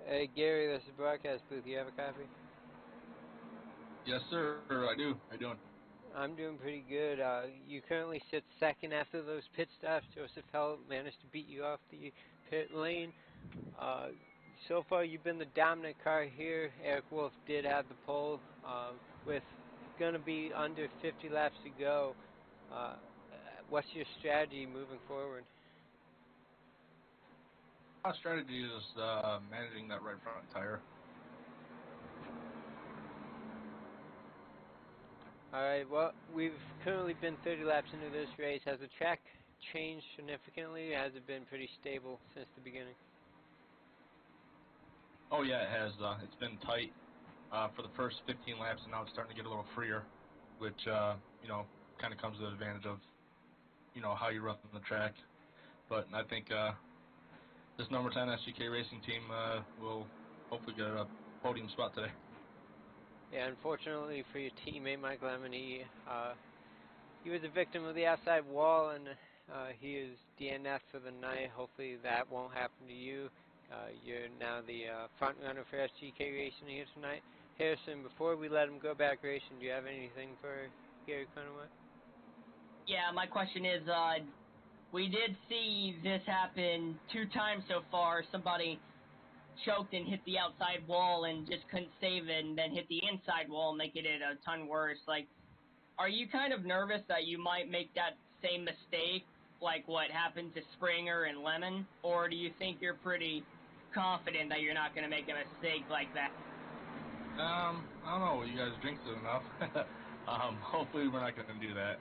Hey Gary, this is broadcast booth. You have a copy? Yes, sir. I do. How you doing? I'm doing pretty good. You currently sit second after those pit stops. Joseph Helt managed to beat you off the pit lane. So far, you've been the dominant car here. Eric Wolf did have the pole. With going to be under 50 laps to go, what's your strategy moving forward? Our strategy is managing that right front tire. Alright, well, we've currently been 30 laps into this race. Has the track changed significantly, or has it been pretty stable since the beginning? Oh yeah, it has. It's been tight for the first 15 laps, and now it's starting to get a little freer, which kind of comes to the advantage of how you run the track. But I think this number 10 SGK Racing team will hopefully get a podium spot today. Yeah, unfortunately for your teammate, Mike Lemon, he was a victim of the outside wall, and he is DNF for the night. Hopefully that won't happen to you. You're now the front runner for SGK Racing here tonight. Harrison, before we let him go back racing, do you have anything for Gary Cronenwell? Yeah, my question is, we did see this happen 2 times so far. Somebody choked and hit the outside wall and just couldn't save it, and then hit the inside wall, making it a ton worse. Like, are you kind of nervous that you might make that same mistake, like what happened to Springer and Lemon, or do you think you're pretty confident that you're not going to make a mistake like that? I don't know. You guys drink soon enough. Hopefully we're not going to do that.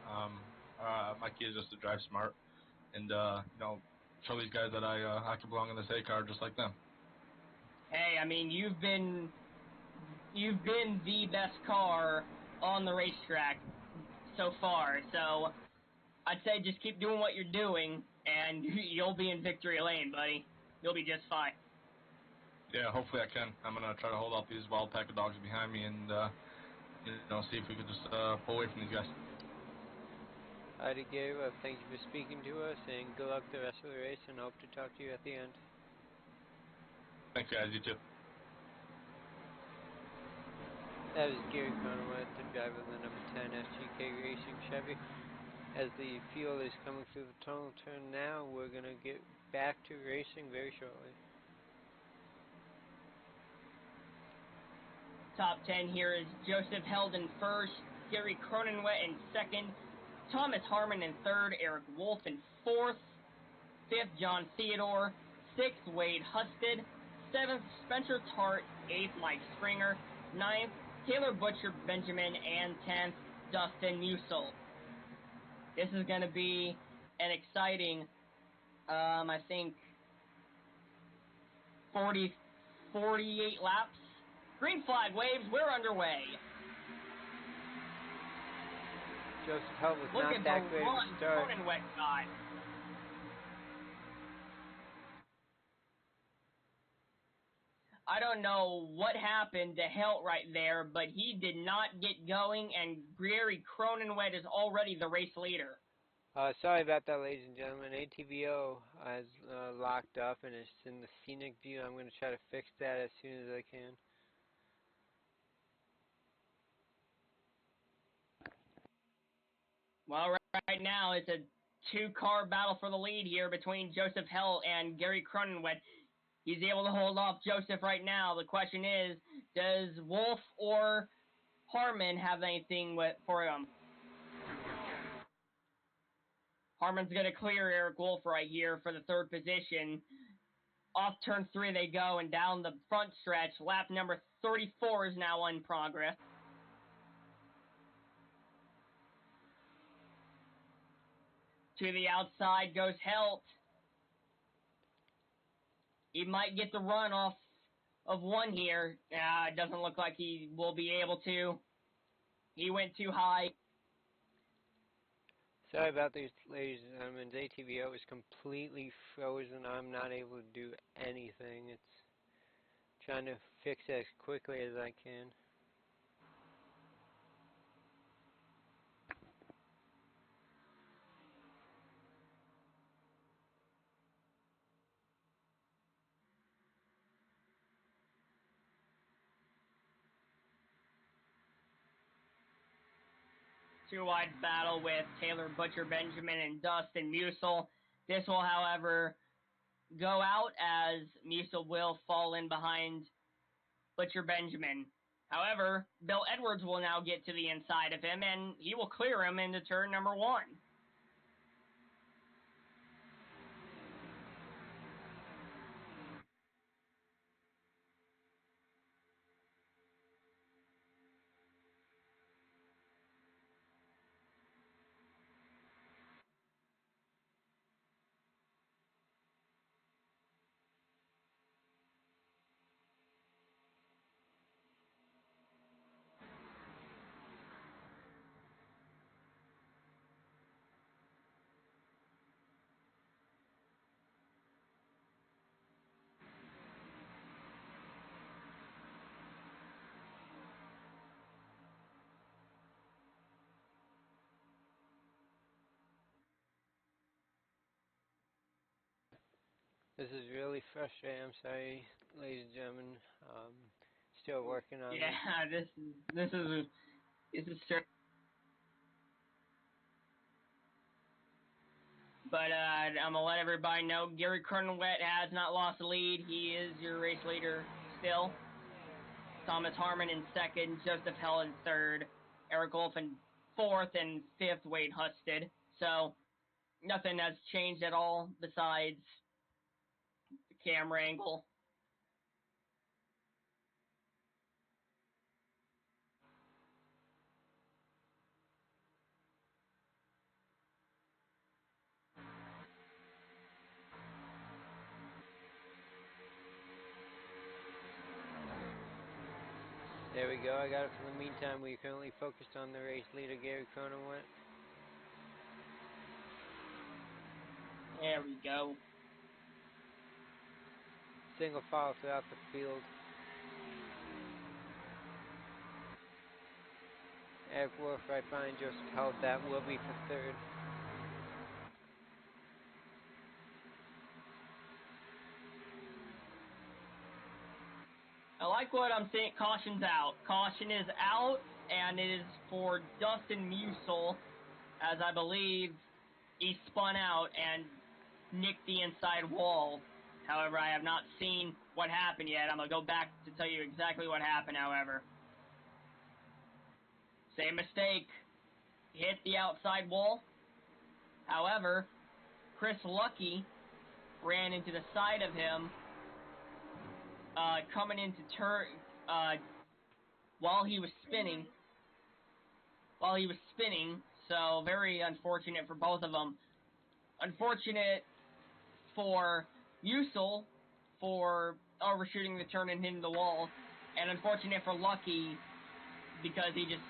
My key is just to drive smart and, show these guys that I can belong in this A car just like them. Hey, I mean, you've been the best car on the racetrack so far, so I'd say just keep doing what you're doing, and you'll be in victory lane, buddy. You'll be just fine. Yeah, hopefully I can. I'm going to try to hold off these wild pack of dogs behind me and, see if we can just pull away from these guys. Alrighty, Gary, well, thank you for speaking to us, and good luck the rest of the race, and hope to talk to you at the end. Thanks, guys. You too. That is Gary Conway, the driver of the number 10 SGK Racing Chevy. As the field is coming through the tunnel turn now, we're going to get back to racing very shortly. Top 10 here is Joseph Held in first, Gary Cronenwet in second, Thomas Harmon in third, Eric Wolf in fourth, fifth, John Theodore, sixth, Wade Husted, seventh, Spencer Tart, eighth, Mike Springer, ninth, Taylor Butcher Benjamin, and 10th, Dustin Musil. This is going to be an exciting, I think, 48 laps. Green flag waves, we're underway. Joseph Held was Look not at that the great of run a start. Cronenwet got. I don't know what happened to Helt right there, but he did not get going, and Gary Cronenwet is already the race leader. Sorry about that, ladies and gentlemen. ATVO has locked up, and it's in the scenic view. I'm going to try to fix that as soon as I can. Well, right now it's a two-car battle for the lead here between Joseph Hell and Gary Cronenwet. He's able to hold off Joseph right now. The question is, does Wolf or Harmon have anything for him? Harmon's going to clear Eric Wolf right here for the third position. Off turn 3 they go, and down the front stretch, lap number 34 is now in progress. To the outside goes Helt. He might get the run off of one here. It doesn't look like he will be able to. He went too high. Sorry about these, ladies and gentlemen. ATVO is completely frozen. I'm not able to do anything. It's trying to fix it as quickly as I can. Two-wide battle with Taylor Butcher Benjamin and Dustin Musil. This will, however, go out as Musil will fall in behind Butcher Benjamin. However, Bill Edwards will now get to the inside of him, and he will clear him into turn number 1. This is really frustrating. I'm sorry, ladies and gentlemen. Still working on it. Yeah, this is true. But I'm gonna let everybody know Gary Cronenwet has not lost the lead. He is your race leader still. Thomas Harmon in second, Joseph Hell in third, Eric Wolf in fourth, and fifth, Wade Husted. So nothing has changed at all besides the camera angle. There we go. I got it for the meantime. We are currently focused on the race leader, Gary Cronenwett. There we go. Single file throughout the field. Eric Wolf right behind Joseph Held. That will be for third. I like what I'm seeing. Caution's out. Caution is out, and it is for Dustin Musil, as I believe he spun out and nicked the inside wall. However, I have not seen what happened yet. I'm going to go back to tell you exactly what happened, however. Same mistake. Hit the outside wall. However, Chris Lucky ran into the side of him, coming into turn, while he was spinning. So very unfortunate for both of them. Unfortunate for Musil for overshooting the turn and hitting the wall, and unfortunate for Lucky because he just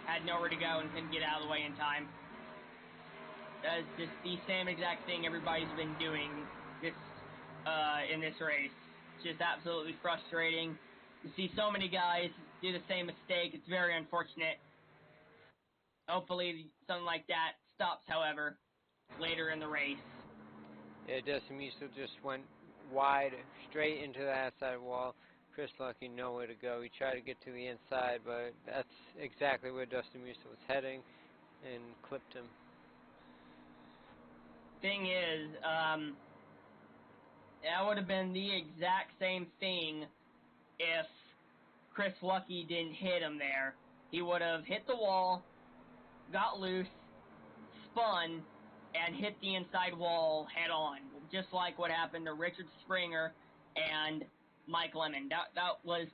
had nowhere to go and couldn't get out of the way in time. That's just the same exact thing everybody's been doing this in this race. It's just absolutely frustrating. You see so many guys do the same mistake. It's very unfortunate. Hopefully something like that stops, however, later in the race. Yeah, Dustin Musil just went wide, straight into the outside wall. Chris Lucky nowhere to go. He tried to get to the inside, but that's exactly where Dustin Musil was heading and clipped him. Thing is, that would have been the exact same thing if Chris Lucky didn't hit him there. He would have hit the wall, got loose, spun, and hit the inside wall head on, just like what happened to Richard Springer and Mike Lemon. That was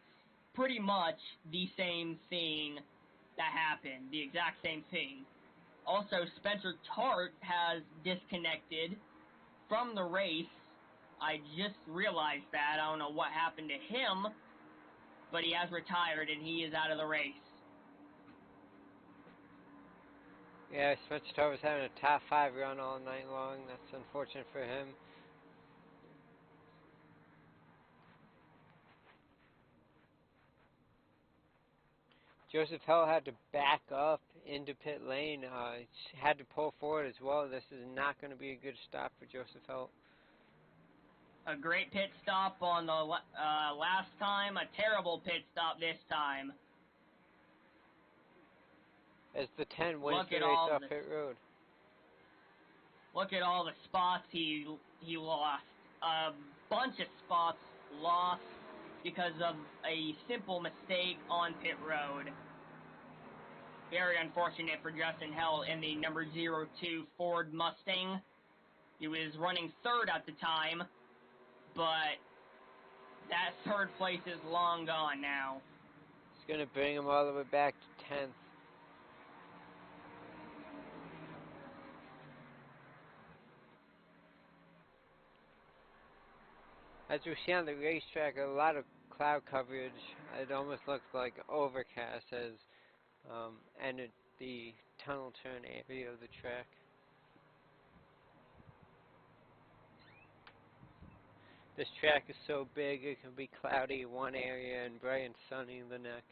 pretty much the same thing that happened, the exact same thing. Also, Spencer Tart has disconnected from the race. I just realized that. I don't know what happened to him, but he has retired and he is out of the race. Yeah, Spencer Tart was having a top 5 run all night long. That's unfortunate for him. Joseph Hell had to back up into pit lane. Had to pull forward as well. This is not going to be a good stop for Joseph Hell. A great pit stop on the last time. A terrible pit stop this time. As the 10 wins the race off pit road. Look at all the spots he lost. A bunch of spots lost because of a simple mistake on pit road. Very unfortunate for Justin Hell in the number 02 Ford Mustang. He was running third at the time, but that third place is long gone now. It's going to bring him all the way back to 10th. As we see on the racetrack, a lot of cloud coverage. It almost looks like overcast has entered the tunnel turn area of the track. This track is so big it can be cloudy in one area and bright and sunny in the next.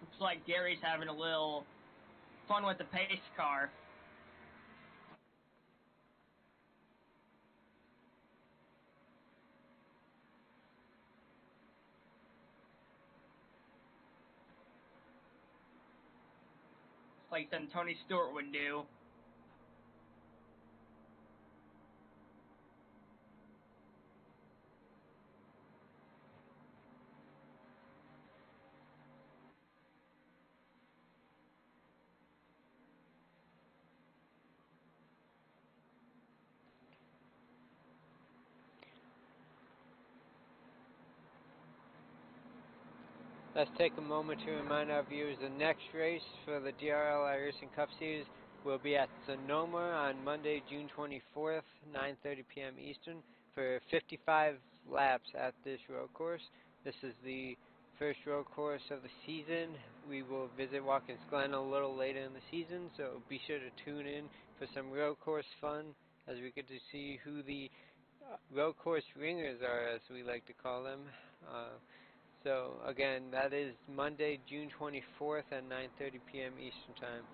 Looks like Gary's having a little fun with the pace car. Like something Tony Stewart would do. Let's take a moment to remind our viewers the next race for the DRL iRacing Cup Series We'll be at Sonoma on Monday, June 24th, 9:30 p.m. Eastern, for 55 laps at this road course. This is the first road course of the season. We will visit Watkins Glen a little later in the season, so be sure to tune in for some road course fun as we get to see who the road course ringers are, as we like to call them. So again, that is Monday, June 24th at 9:30 p.m. Eastern Time.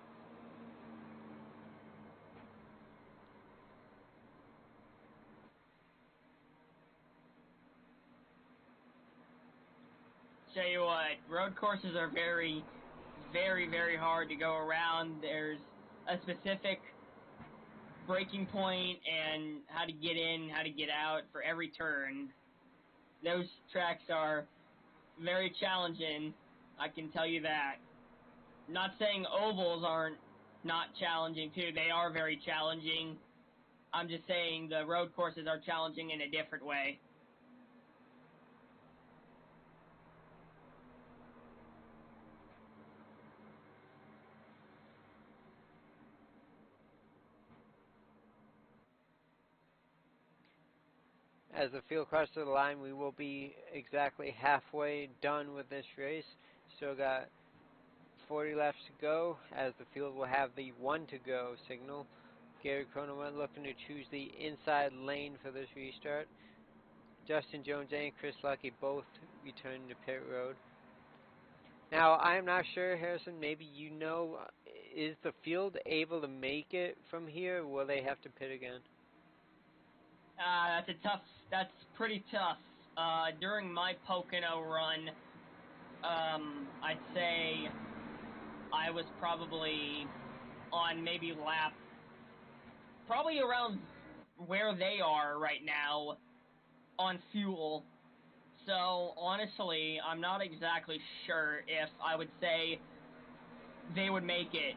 Tell you what, road courses are very, very, very hard to go around. There's a specific braking point and how to get in, how to get out for every turn. Those tracks are very challenging, I can tell you that. Not saying ovals aren't not challenging too, they are very challenging. I'm just saying the road courses are challenging in a different way. As the field crosses the line, we will be exactly halfway done with this race. Still got 40 laps to go, as the field will have the 1 to go signal. Gary Cronin looking to choose the inside lane for this restart. Justin Jones and Chris Lucky both returning to pit road. Now, I'm not sure, Harrison, maybe you know, is the field able to make it from here, or will they have to pit again? That's pretty tough. During my Pocono run, I'd say I was probably on maybe lap, probably around where they are right now on fuel. So honestly, I'm not exactly sure if I would say they would make it.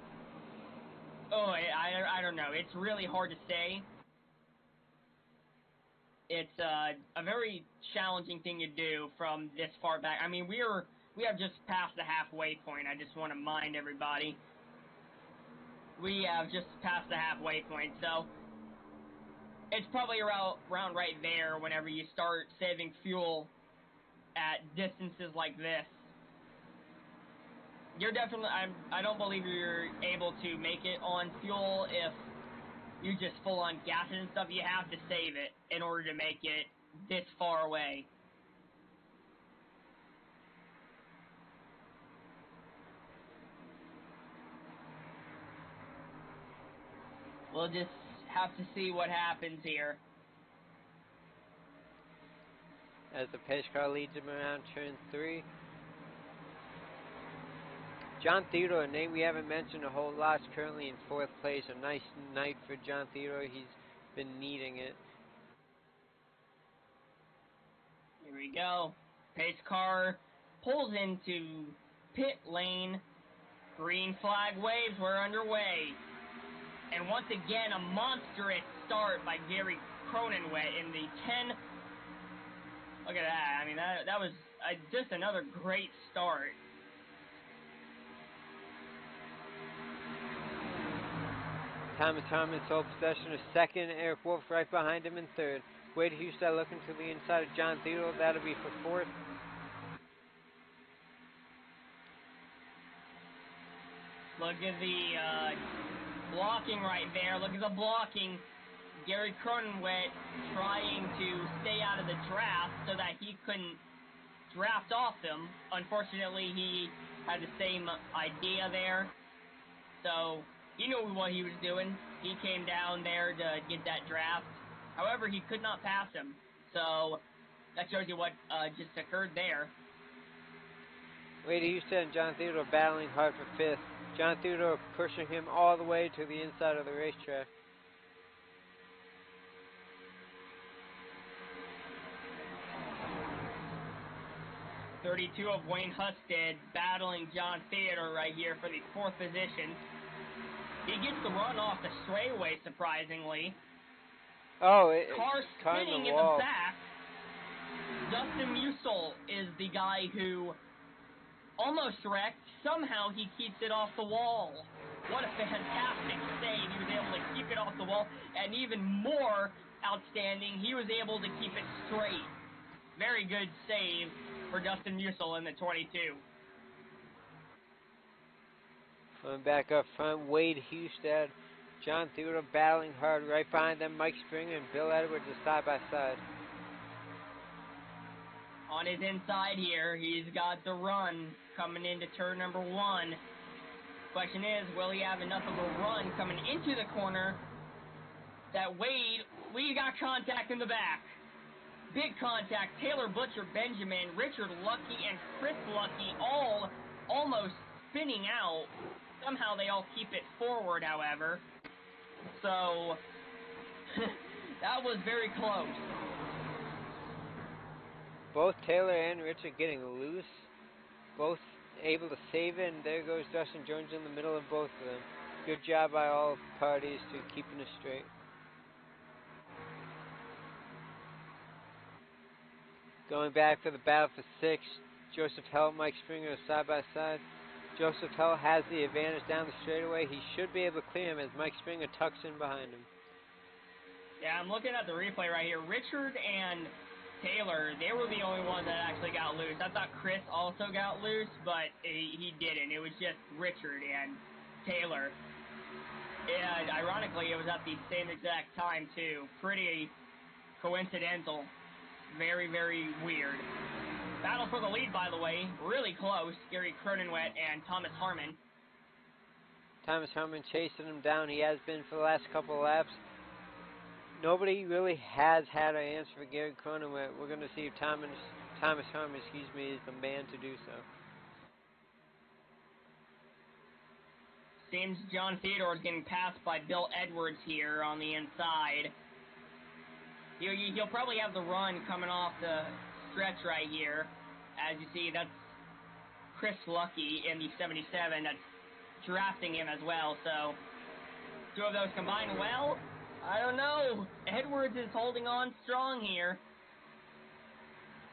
Oh, I don't know. It's really hard to say. It's a very challenging thing to do from this far back. I mean, we have just passed the halfway point. I just want to mind everybody. We have just passed the halfway point, so it's probably around right there whenever you start saving fuel at distances like this. You're definitely, I don't believe you're able to make it on fuel if you just full on gas it and stuff. You have to save it in order to make it this far away. We'll just have to see what happens here. As the pace car leads him around turn 3. John Theodore, a name we haven't mentioned a whole lot, is currently in 4th place. A nice night for John Theodore. He's been needing it. Here we go. Pace car pulls into pit lane. Green flag waves, we're underway. And once again, a monstrous start by Gary Cronin in the 10. Look at that. I mean, that was just another great start. Thomas Harmon sole possession of 2nd. Eric Wolf right behind him in 3rd. Wade Houston looking to the inside of John Theodore. That'll be for 4th. Look at the blocking right there. Look at the blocking. Gary Cronenwet trying to stay out of the draft so that he couldn't draft off him. Unfortunately, he had the same idea there. So he knew what he was doing. He came down there to get that draft. However, he could not pass him. So that shows you what just occurred there. Wade Houston and John Theodore battling hard for 5th. John Theodore pushing him all the way to the inside of the racetrack. .32 of Wayne Husted battling John Theodore right here for the 4th position. He gets the run off the straightaway, surprisingly. Oh, car spinning in the back. Dustin Musil is the guy who almost wrecked. Somehow he keeps it off the wall. What a fantastic save. took it off the wall, and even more outstanding, he was able to keep it straight. Very good save for Dustin Musil in the 22. Coming back up front, Wade Hustad, John Theodore battling hard. Right behind them, Mike Springer and Bill Edwards are side by side. On his inside here, he's got the run coming into turn number 1. Question is, will he have enough of a run coming into the corner that Wade, we got contact in the back. Big contact, Taylor Butcher, Benjamin, Richard Lucky, and Chris Lucky all almost spinning out. Somehow they all keep it forward, however. So, that was very close. Both Taylor and Richard getting loose. Both able to save it, and there goes Dustin Jones in the middle of both of them. Good job by all parties to keeping it straight. Going back for the battle for 6, Joseph Hell, Mike Springer side by side. Joseph Hell has the advantage down the straightaway. He should be able to clear him as Mike Springer tucks in behind him. Yeah, I'm looking at the replay right here. Richard and Taylor, they were the only ones that actually got loose. I thought Chris also got loose, but he didn't. It was just Richard and Taylor. And ironically, it was at the same exact time, too. Pretty coincidental. Very, very weird. Battle for the lead, by the way. Really close. Gary Cronenwet and Thomas Harmon. Thomas Harmon chasing him down. He has been for the last couple of laps. Nobody really has had an answer for Gary Cronenwet. We're going to see if Thomas Harmon, is the man to do so. Seems John Theodore is getting passed by Bill Edwards here on the inside. He'll probably have the run coming off the stretch right here. As you see, that's Chris Lucky in the 77 that's drafting him as well. So, two of those combined, well, I don't know. Edwards is holding on strong here.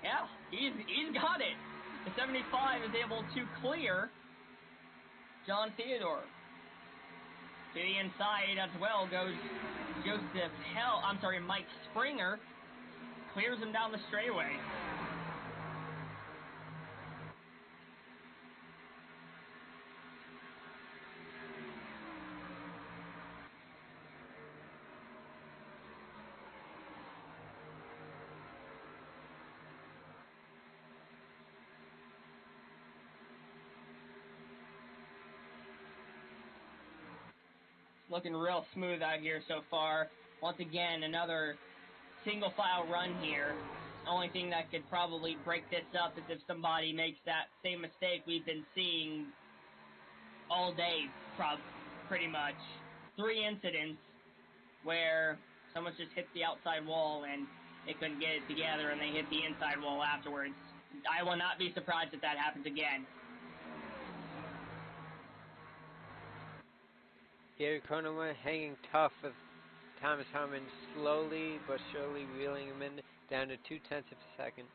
Yeah, he's got it. The 75 is able to clear John Theodore. To the inside as well goes Mike Springer. Clears him down the straightaway. Looking real smooth out here so far. Once again, another single file run here. Only thing that could probably break this up is if somebody makes that same mistake we've been seeing all day, pretty much. 3 incidents where someone just hit the outside wall and they couldn't get it together and they hit the inside wall afterwards. I will not be surprised if that happens again. Gary Cronenwet hanging tough with Thomas Harmon slowly but surely reeling him in down to 0.2 of a second.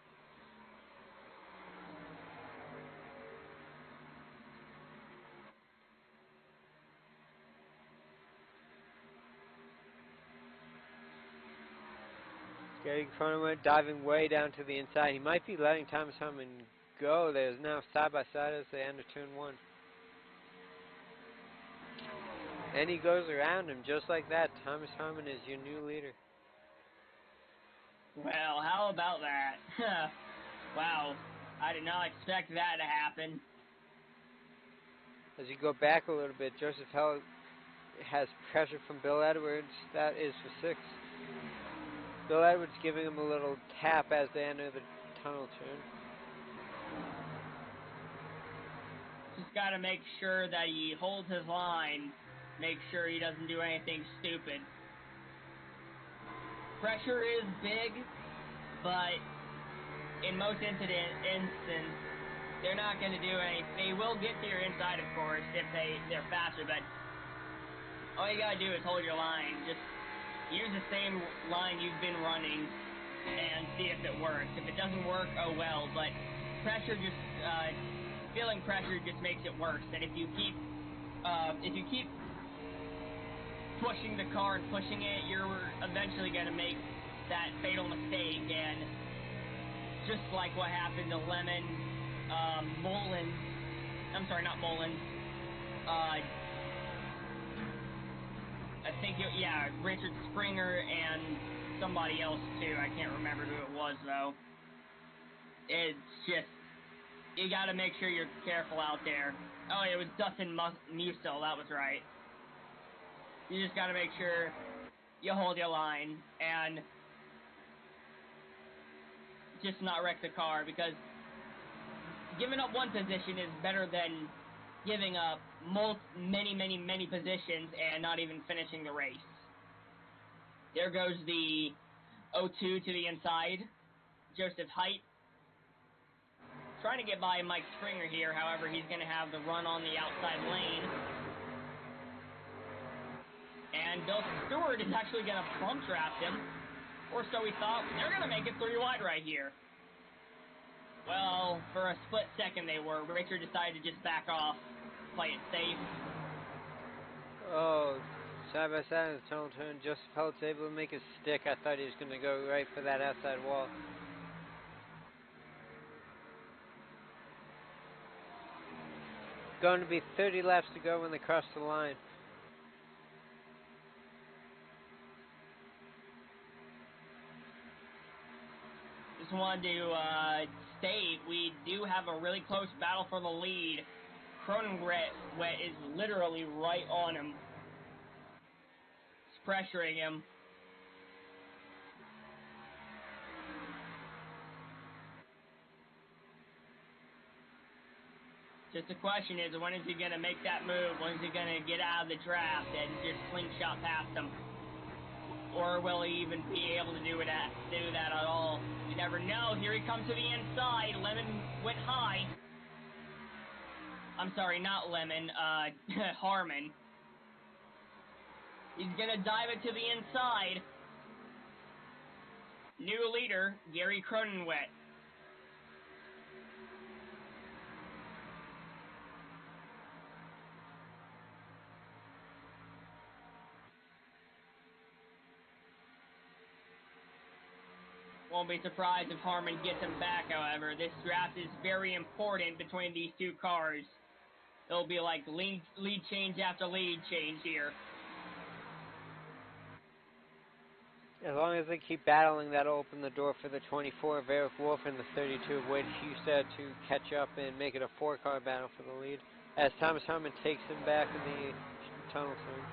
Gary Cronenwet diving way down to the inside. He might be letting Thomas Harmon go. There's now side by side as they enter turn 1. And he goes around him just like that. Thomas Harmon is your new leader. Well, how about that? Wow, I did not expect that to happen. As you go back a little bit, Joseph Hell has pressure from Bill Edwards. That is for 6. Bill Edwards giving him a little tap as they enter the tunnel turn. Just got to make sure that he holds his line. Make sure he doesn't do anything stupid. Pressure is big, but in most instances, they're not going to do anything. They will get to your inside, of course, if they're faster, but all you got to do is hold your line. Just use the same line you've been running and see if it works. If it doesn't work, oh well, but pressure just, feeling pressure just makes it worse. And if you keep pushing the car and pushing it, you're eventually going to make that fatal mistake. And just like what happened to Lemon, Mullins, I'm sorry, not Mullins, I think, Richard Springer and somebody else too. I can't remember who it was though. It's just, you gotta make sure you're careful out there. Oh, it was Dustin Musil, that was right. You just gotta make sure you hold your line and just not wreck the car, because giving up one position is better than giving up many positions and not even finishing the race. There goes the 02 to the inside. Joseph Height trying to get by Mike Springer here. However, he's going to have the run on the outside lane. And Bill Stewart is actually going to bump draft him. Or so we thought. They're going to make it 3 wide right here. Well, for a split second they were. Richard decided to just back off, play it safe. Oh, side by side in the tunnel turn. Joseph Pelt's able to make his stick. I thought he was going to go right for that outside wall. Going to be 30 laps to go when they cross the line. Just wanted to state we do have a really close battle for the lead. Cronenwet is literally right on him. It's pressuring him. Just the question is, when is he going to make that move? When is he going to get out of the draft and just slingshot past him? Or will he even be able to do that at all? You never know. Here he comes to the inside. Lemon went high. I'm sorry, not Lemon. Harmon. He's going to dive it to the inside. New leader, Gary Cronenwet. Won't be surprised if Harmon gets him back, however. This draft is very important between these two cars. It'll be like lead change after lead change here. As long as they keep battling, that'll open the door for the 24 of Eric Wolf and the 32 of Wade Hustad to catch up and make it a 4-car battle for the lead, as Thomas Harmon takes him back in the tunnel turn.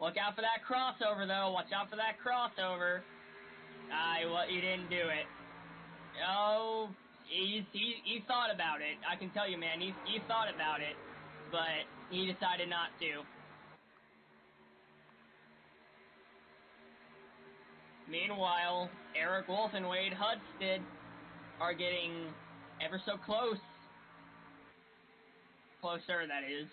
Look out for that crossover, though. Watch out for that crossover. Well, he didn't do it. Oh, he thought about it. I can tell you, man, he thought about it, but he decided not to. Meanwhile, Eric Wolf and Wade Hustad are getting ever so close. Closer, that is.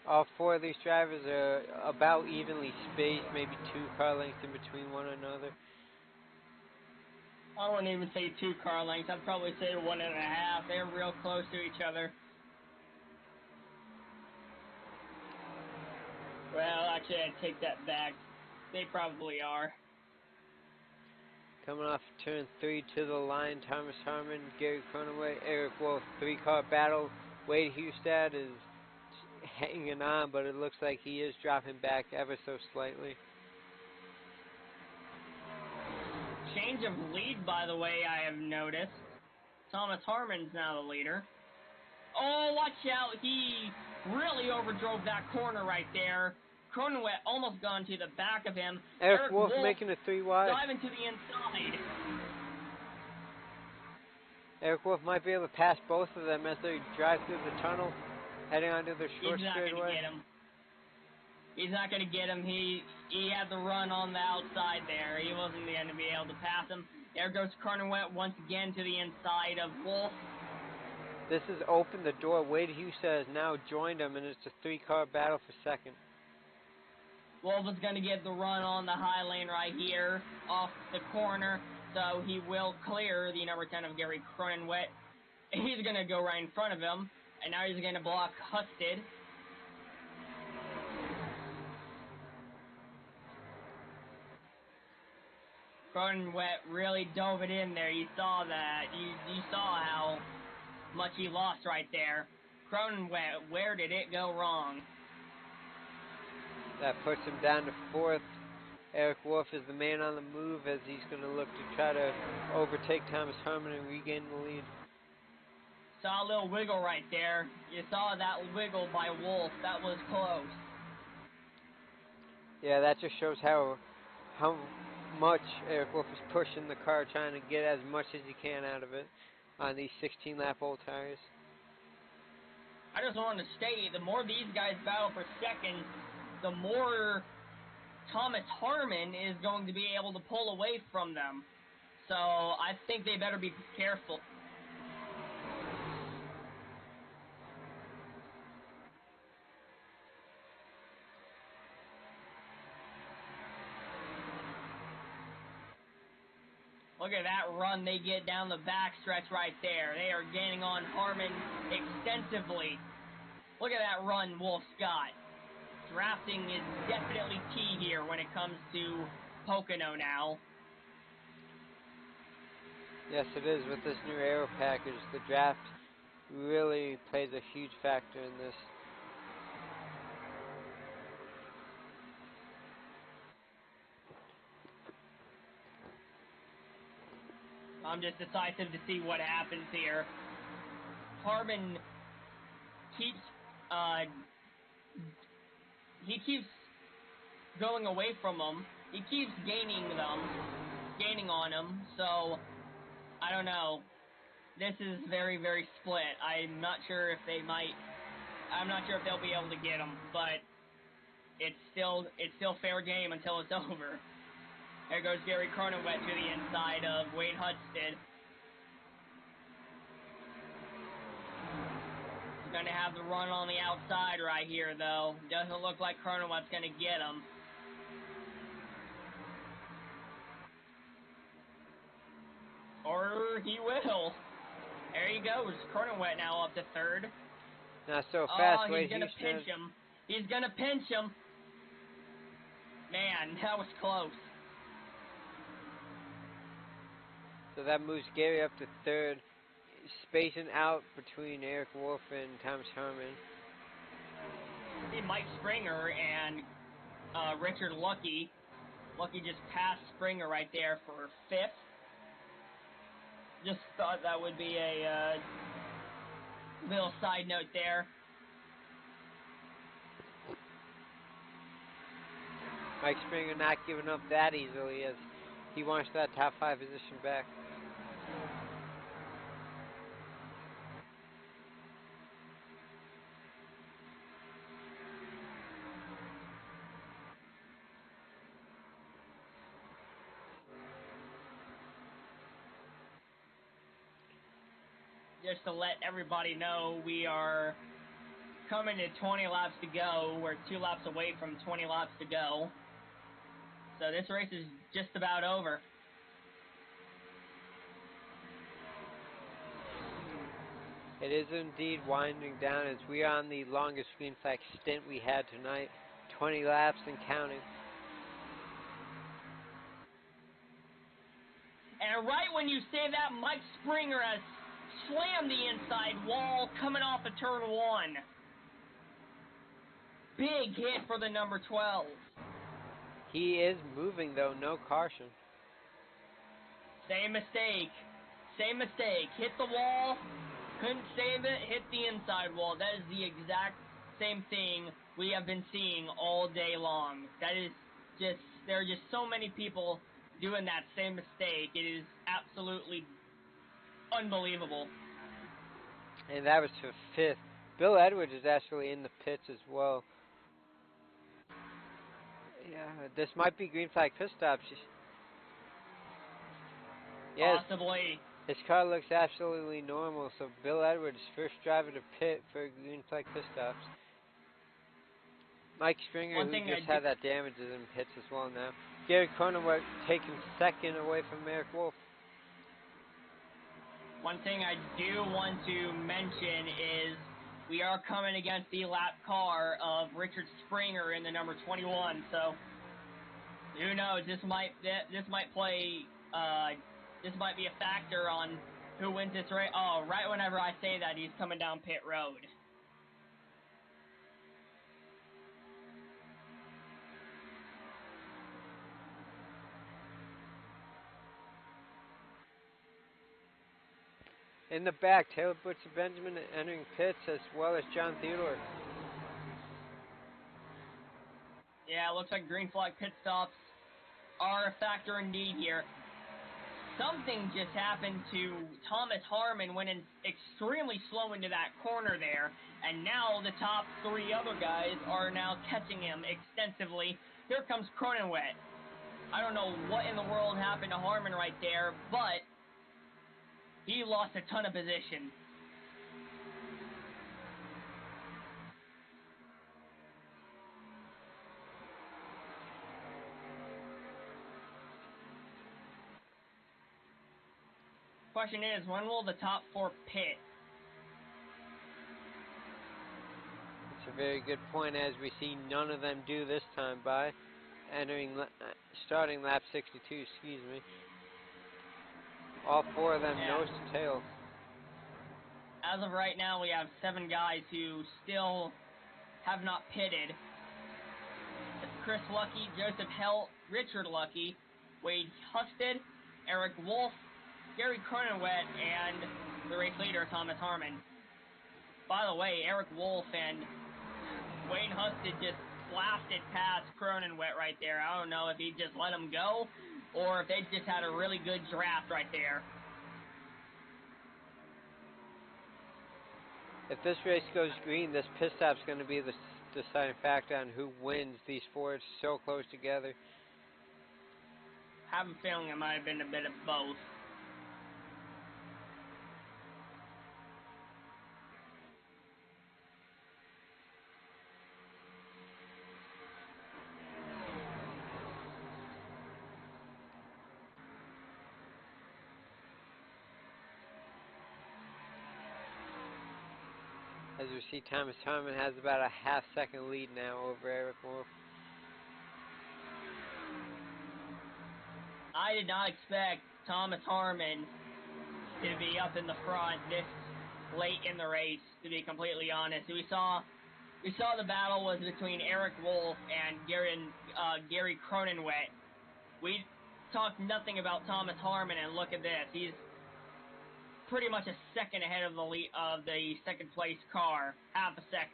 All 4 of these drivers are about evenly spaced, maybe 2 car lengths in between one another. I wouldn't even say 2 car lengths. I'd probably say 1.5. They're real close to each other. Well, actually, I'd take that back. They probably are. Coming off turn 3 to the line, Thomas Harmon, Gary Cronenwet, Eric Wolf, 3-car battle. Wade Hustad is hanging on, but it looks like he is dropping back ever so slightly. Change of lead, by the way, I have noticed. Thomas Harmon's now the leader. Oh, watch out. He really overdrove that corner right there. Cronenwet almost gone to the back of him. Eric Wolf making a 3 wide. Diving to the inside. Eric Wolf might be able to pass both of them as they drive through the tunnel, heading onto their short straightaway. He's not going to get him. He had the run on the outside there. He wasn't going to be able to pass him. There goes Cronenwet once again to the inside of Wolf. This has opened the door. Wade Husa has now joined him, and it's a 3-car battle for second. Wolf is going to get the run on the high lane right here, off the corner, so he will clear the number 10 of Gary Cronenwet. He's going to go right in front of him, and now he's going to block Husted. Cronenwet really dove it in there. You saw that. You saw how much he lost right there. Cronenwet, where did it go wrong? That puts him down to 4th. Eric Wolf is the man on the move as he's going to look to try to overtake Thomas Herman and regain the lead. Saw a little wiggle right there. You saw that wiggle by Wolf. That was close. Yeah, that just shows how much Eric Wolf is pushing the car, trying to get as much as he can out of it on these 16-lap old tires. I just wanted to state, the more these guys battle for second, the more Thomas Harmon is going to be able to pull away from them. So I think they better be careful. Look at that run they get down the backstretch right there. They are gaining on Harmon extensively. Look at that run Wolf's got. Drafting is definitely key here when it comes to Pocono now. Yes, it is. With this new aero package, the draft really plays a huge factor in this. I'm just decisive to see what happens here. Harmon keeps going away from him. He keeps gaining on him. So I don't know. This is very, very split. I'm not sure if they'll be able to get him, but it's still fair game until it's over. There goes Gary Cronenwet to the inside of Wade Hudstead. He's going to have the run on the outside right here, though. Doesn't look like Cronenwet's going to get him. Or he will. There he goes. Cronenwet now up to third. Not so fast. Oh, he's going to pinch him. He's going to pinch him. Man, that was close. So that moves Gary up to third, spacing out between Eric Wolf and Thomas Herman. See Mike Springer and Richard Lucky. Lucky just passed Springer right there for 5th. Just thought that would be a little side note there. Mike Springer not giving up that easily as he wants that top 5 position back. Just to let everybody know, we are coming to 20 laps to go. We're 2 laps away from 20 laps to go. So this race is just about over. It is indeed winding down as we are on the longest green flag stint we had tonight. 20 laps and counting. And right when you say that, Mike Springer has slammed the inside wall coming off of turn 1. Big hit for the number 12. He is moving though, no caution. Same mistake. Hit the wall, couldn't save it, hit the inside wall. That is the exact same thing we have been seeing all day long. That is just, there are just so many people doing that same mistake. It is absolutely unbelievable. And that was for 5th. Bill Edwards is actually in the pits as well. Yeah, this might be green flag pit stops. Yes. Possibly. His car looks absolutely normal, so Bill Edwards, first driver to pit for green flag pit stops. Mike Stringer, One who thing just had that damage, is in pits as well now. Gary Cronenworth taking second away from Eric Wolf. One thing I do want to mention is we are coming against the lap car of Richard Springer in the number 21. So who knows? This might play. This might be a factor on who wins this race. Oh, right whenever I say that, he's coming down pit road. In the back, Taylor Butcher Benjamin entering pits, as well as John Theodore. Yeah, it looks like green flag pit stops are a factor indeed here. Something just happened to Thomas Harmon, went in extremely slow into that corner there, and now the top three other guys are now catching him extensively. Here comes Cronenwet. I don't know what in the world happened to Harmon right there, but he lost a ton of position. Question is, when will the top four pit? It's a very good point, as we see none of them do this time by starting lap 62, excuse me. All four of them nose to tail. As of right now, we have 7 guys who still have not pitted. Chris Lucky, Joseph Hell, Richard Lucky, Wade Husted, Eric Wolf, Gary Cronenwet, and the race leader, Thomas Harmon. By the way, Eric Wolf and Wade Husted just blasted past Cronenwet right there. I don't know if he just let him go or if they just had a really good draft right there. If this race goes green, this pit stop's going to be the deciding factor on who wins. These four are so close together. I have a feeling it might have been a bit of both. As we see, Thomas Harmon has about a half-second lead now over Eric Wolf. I did not expect Thomas Harmon to be up in the front this late in the race, to be completely honest. We saw the battle was between Eric Wolf and Gary Cronenwet. We talked nothing about Thomas Harmon, and look at this. He's pretty much a second ahead of the second place car, half a second.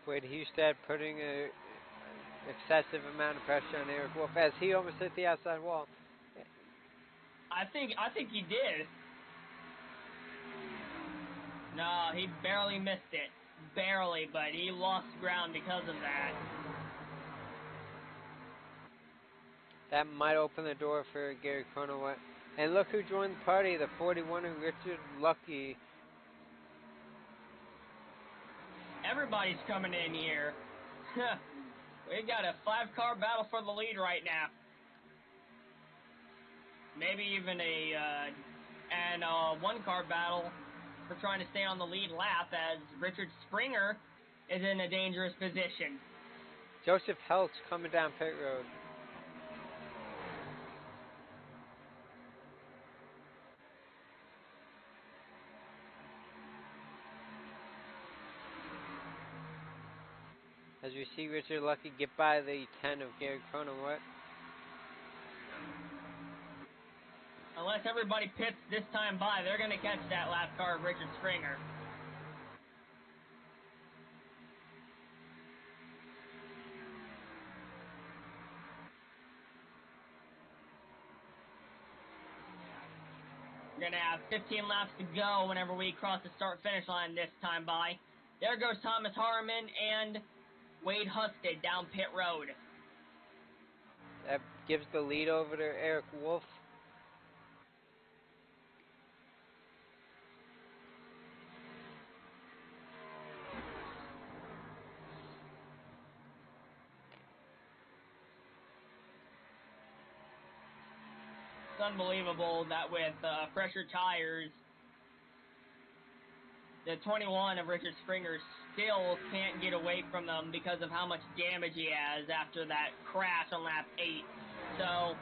Wade Hustad putting an excessive amount of pressure on Eric Wolf as he almost hit the outside wall. I think he did. No, he barely missed it. Barely, but he lost ground because of that. That might open the door for Gary Cronenwet. And look who joined the party, the 41er Richard Lucky. Everybody's coming in here. We got a 5-car battle for the lead right now. Maybe even a 1-car battle for trying to stay on the lead lap, as Richard Springer is in a dangerous position. Joseph Heltz coming down pit road. As we see Richard Lucky get by the 10 of Gary Cronenwet. Unless everybody pits this time by, they're going to catch that lap car of Richard Springer. We're going to have 15 laps to go whenever we cross the start-finish line this time by. There goes Thomas Harmon and Wade Husted down pit road. That gives the lead over to Eric Wolf. It's unbelievable that with fresher tires, the 21 of Richard Springer still can't get away from them because of how much damage he has after that crash on lap 8. So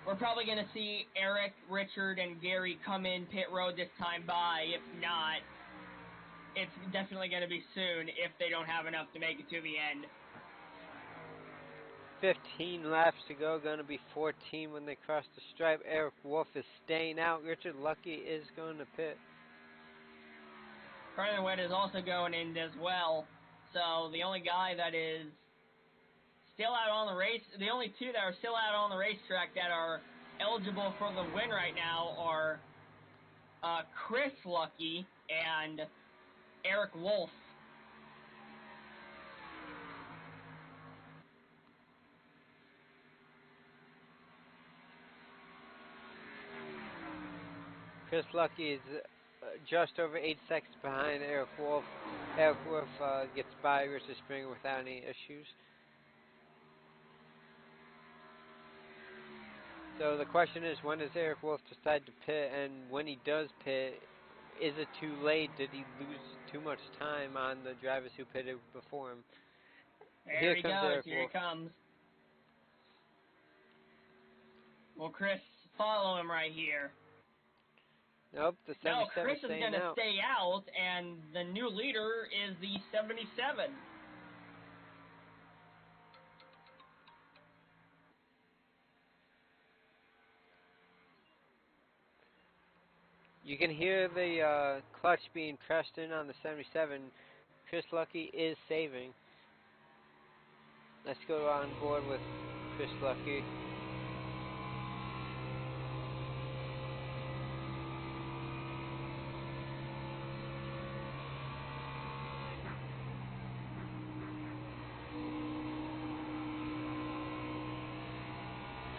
we're probably going to see Eric, Richard, and Gary come in pit road this time by. If not, it's definitely going to be soon if they don't have enough to make it to the end. 15 laps to go, going to be 14 when they cross the stripe. Eric Wolf is staying out. Richard Lucky is going to pit. Carter Wett is also going in as well. So the only guy that is still out on the race, the only two that are still out on the racetrack that are eligible for the win right now are Chris Lucky and Eric Wolf. Chris Lucky is just over 8 seconds behind Eric Wolf. Eric Wolf gets by Richard Springer without any issues. So the question is, when does Eric Wolf decide to pit? And when he does pit, is it too late? Did he lose too much time on the drivers who pitted before him? There he goes. Eric Here Wolf. he comes. Will Chris follow him right here? Nope, the 77 No, Chris is going to out. stay out, and the new leader is the 77. You can hear the clutch being pressed in on the 77. Chris Lucky is saving. Let's go on board with Chris Lucky.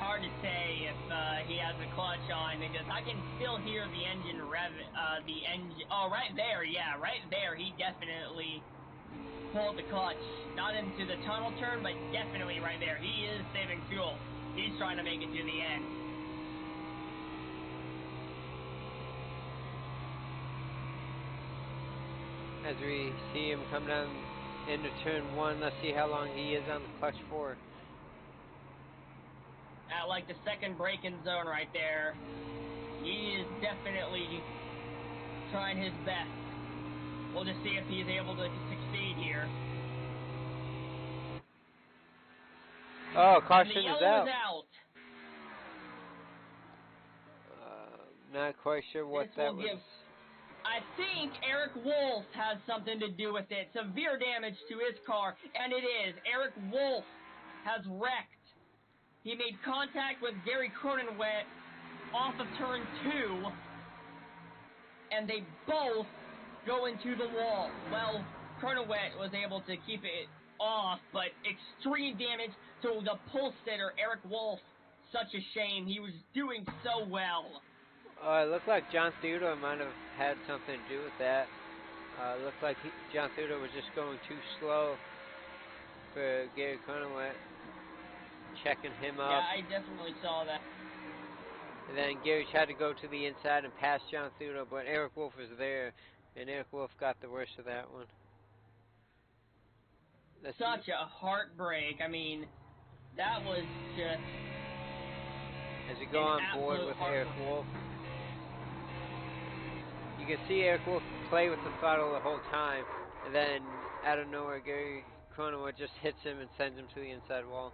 Hard to say if he has the clutch on because I can still hear the engine rev. The engine. Oh, right there. Yeah, right there. He definitely pulled the clutch. Not into the tunnel turn, but definitely right there. He is saving fuel. He's trying to make it to the end. As we see him come down into turn 1, let's see how long he is on the clutch for. At like the second braking zone right there. He is definitely trying his best. We'll just see if he's able to succeed here. Oh, caution and the is yellow out. is out. Not quite sure what that was. I think Eric Wolf has something to do with it. Severe damage to his car, and it is. Eric Wolf has wrecked. He made contact with Gary Cronenwet off of turn 2, and they both go into the wall. Well, Cronenwet was able to keep it off, but extreme damage to the pole sitter, Eric Wolf. Such a shame. He was doing so well. It looked like John Theodore might have had something to do with that. It looked like John Theodore was just going too slow for Gary Cronenwet. Checking him up. Yeah, I definitely saw that. And then Gary tried to go to the inside and pass John Theodore, but Eric Wolf was there, and Eric Wolf got the worst of that one. Such a heartbreak. I mean, that was just... As we go on board with Eric Wolf, you can see Eric Wolf play with the throttle the whole time, and then out of nowhere, Gary Cronenwet just hits him and sends him to the inside wall.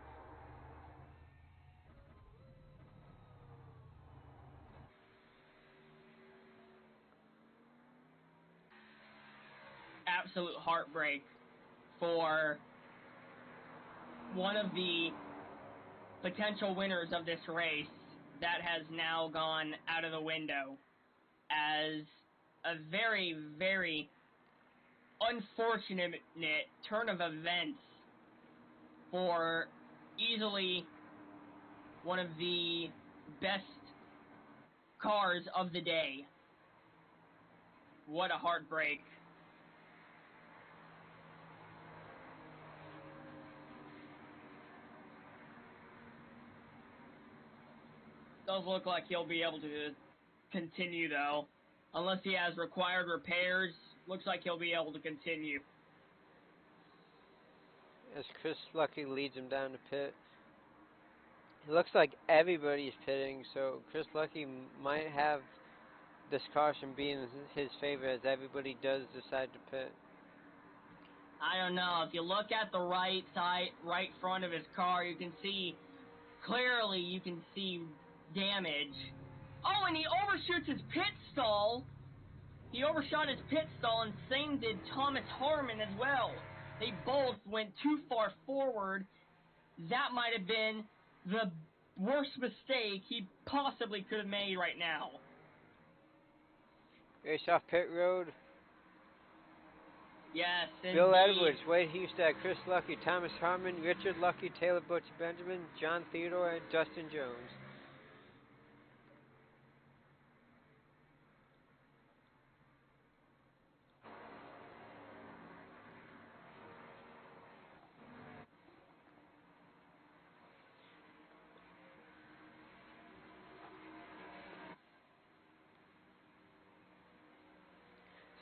Absolute heartbreak for one of the potential winners of this race. that has now gone out of the window as a very, very unfortunate turn of events for easily one of the best cars of the day. What a heartbreak. Does look like he'll be able to continue though. Unless he has required repairs, looks like he'll be able to continue. As Chris Lucky leads him down the pit. It looks like everybody's pitting, so Chris Lucky might have this caution be in his favor as everybody does decide to pit. I don't know. If you look at the right side, right front of his car, you can see, clearly you can see damage. Oh, and he overshoots his pit stall. He overshot his pit stall, and same did Thomas Harmon as well. They both went too far forward. That might have been the worst mistake he possibly could have made right now. Race off pit road. Yes, Bill indeed. Edwards, Wade Hustad, Chris Lucky, Thomas Harmon, Richard Lucky, Taylor Butch Benjamin, John Theodore, and Dustin Jones.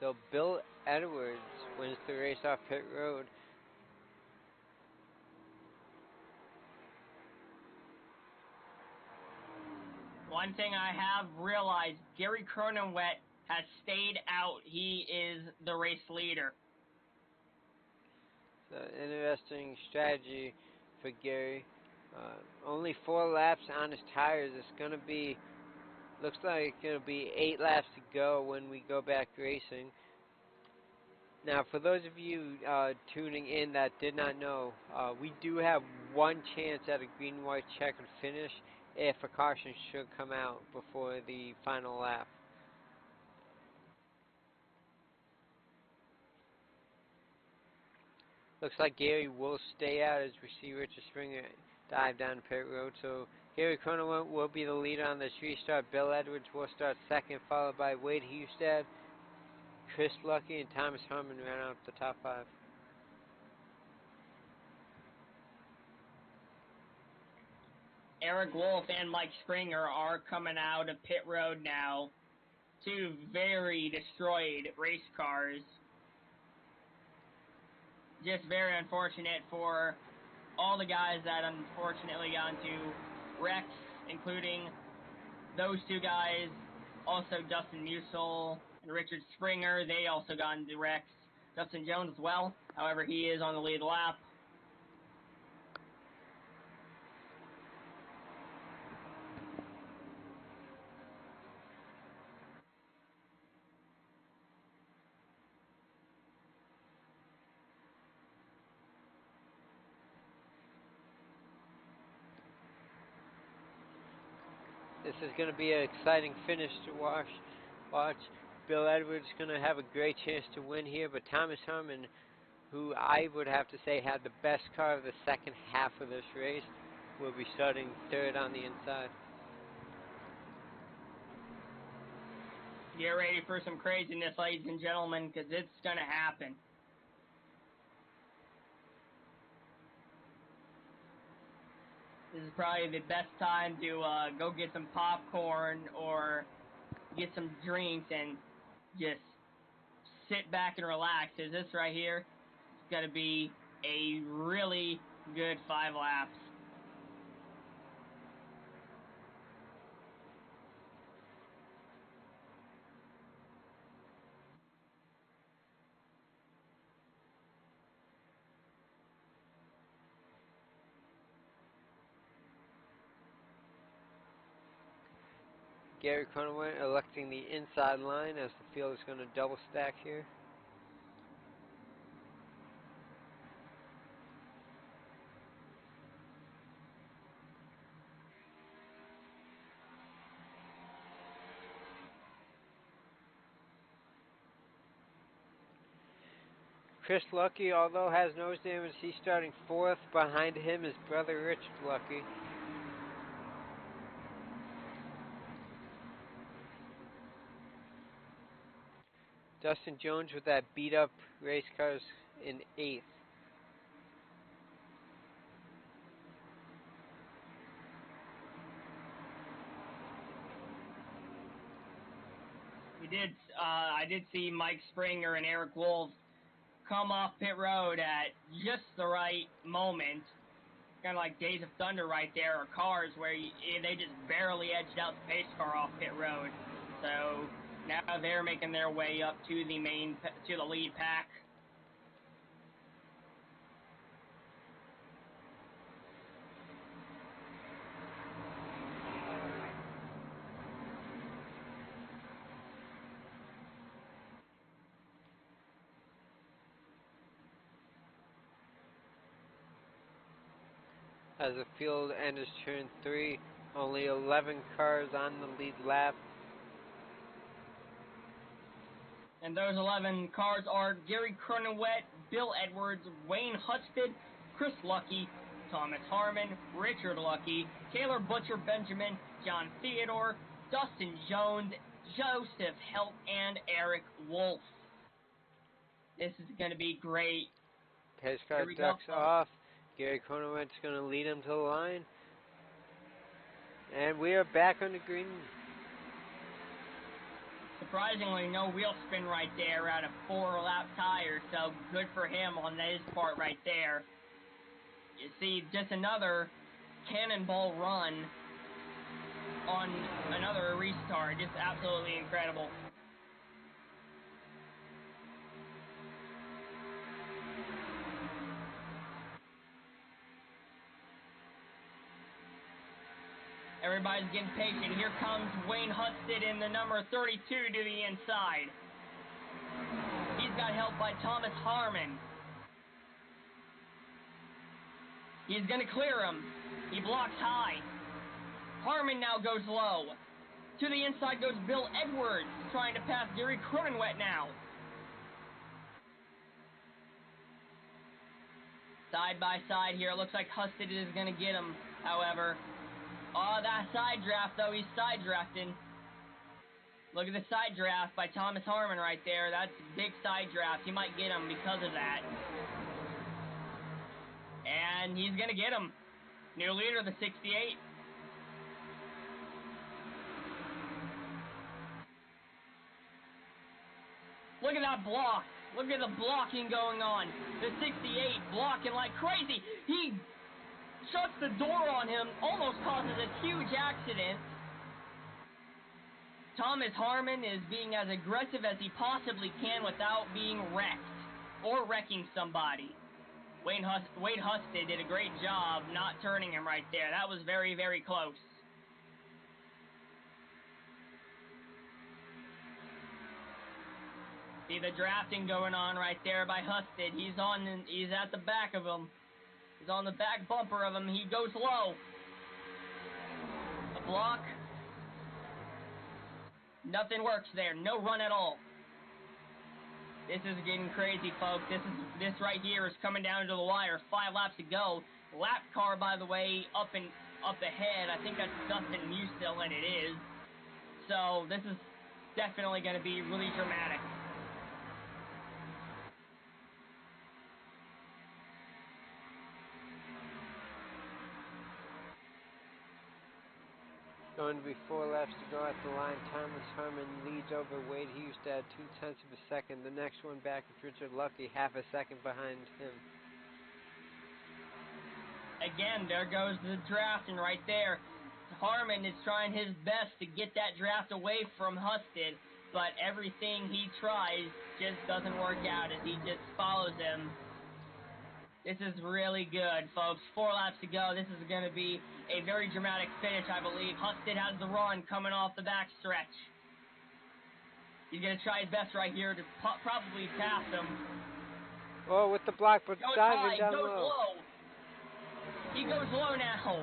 So Bill Edwards wins the race off pit road. One thing I have realized, Gary Cronenwet has stayed out. He is the race leader. It's an interesting strategy for Gary. Only 4 laps on his tires. It's going to be, looks like it'll be 8 laps to go when we go back racing. Now, for those of you tuning in that did not know, we do have one chance at a green-white checkered finish if a caution should come out before the final lap. Looks like Gary will stay out as we see Richard Springer dive down pit road. So Gary Cronenwet will be the leader on this restart. Bill Edwards will start second, followed by Wade Hustad, Chris Lucky, and Thomas Harmon ran out the top 5. Eric Wolf and Mike Springer are coming out of pit road now. 2 very destroyed race cars. Just very unfortunate for all the guys that unfortunately got into wrecks, including those 2 guys, also Dustin Musil and Richard Springer. They also got into wrecks. Dustin Jones as well. However, he is on the lead lap. This is going to be an exciting finish to watch. Bill Edwards going to have a great chance to win here, but Thomas Harmon, who I would have to say had the best car of the second half of this race, will be starting third on the inside. Get ready for some craziness, ladies and gentlemen, because it's going to happen. This is probably the best time to go get some popcorn or get some drinks and just sit back and relax. Because this right here is going to be a really good 5 laps. Gary Cronenwet electing the inside line as the field is going to double stack here. Chris Lucky, although has nose damage, he's starting 4th. Behind him is brother Richard Lucky. Dustin Jones with that beat-up race cars in 8th. I did see Mike Springer and Eric Wolf come off pit road at just the right moment. Kind of like Days of Thunder right there, or cars where they just barely edged out the pace car off pit road. So now they're making their way up to the lead pack. As the field enters turn 3, only 11 cars on the lead lap. And those 11 cars are Gary Cronenwett, Bill Edwards, Wayne Husted, Chris Lucky, Thomas Harmon, Richard Lucky, Taylor Butcher Benjamin, John Theodore, Dustin Jones, Joseph Helt, and Eric Wolf. This is going to be great. Pace car ducks off. Gary Cronenwett's going to lead him to the line. And we are back on the green. Surprisingly, no wheel spin right there out of 4-lap tires, so good for him on his part right there. You see, just another cannonball run on another restart. Just absolutely incredible. Everybody's getting patient. Here comes Wayne Husted in the number 32 to the inside. He's got help by Thomas Harmon. He's going to clear him. He blocks high. Harmon now goes low. To the inside goes Bill Edwards, trying to pass Gary Cronenwett now. Side by side here. Looks like Husted is going to get him, however. Oh, that side draft, though. He's side drafting. Look at the side draft by Thomas Harmon right there. That's a big side draft. He might get him because of that. And he's going to get him. New leader, the 68. Look at that block. Look at the blocking going on. The 68 blocking like crazy. He shuts the door on him, almost causes a huge accident. Thomas Harmon is being as aggressive as he possibly can without being wrecked or wrecking somebody. Wade Husted did a great job not turning him right there. That was very, very close. See the drafting going on right there by Husted. He's at the back of him. He's on the back bumper of him. He goes low. A block. Nothing works there. No run at all. This is getting crazy, folks. This right here is coming down to the wire. 5 laps to go. Lap car, by the way, up ahead. I think that's Dustin Musil, and it is. So this is definitely going to be really dramatic. Going to be 4 laps to go at the line. Thomas Harmon leads over Wade Husted 0.2 of a second. The next one back is Richard Lucky, half a second behind him. Again, there goes the drafting right there. Harmon is trying his best to get that draft away from Husted, but everything he tries just doesn't work out as he just follows him. This is really good, folks. 4 laps to go. This is going to be a very dramatic finish, I believe. Husted has the run coming off the back stretch. He's going to try his best right here to probably pass him. Oh, with the block, but diving down goes low. He goes low now.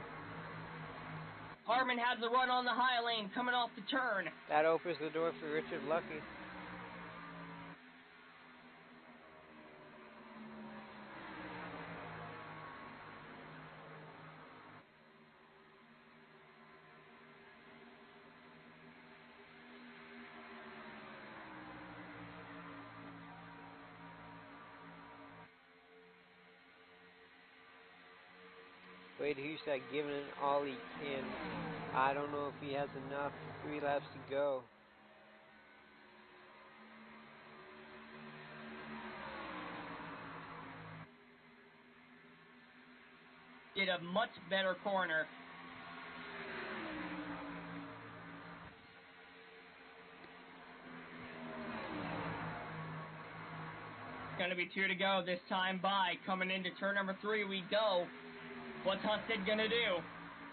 Harmon has the run on the high lane coming off the turn. That opens the door for Richard Lucky. Wade Hustad giving it all he can. I don't know if he has enough. 3 laps to go. Did a much better corner. Going to be 2 to go this time by. Coming into turn number 3 we go. What's Husted going to do?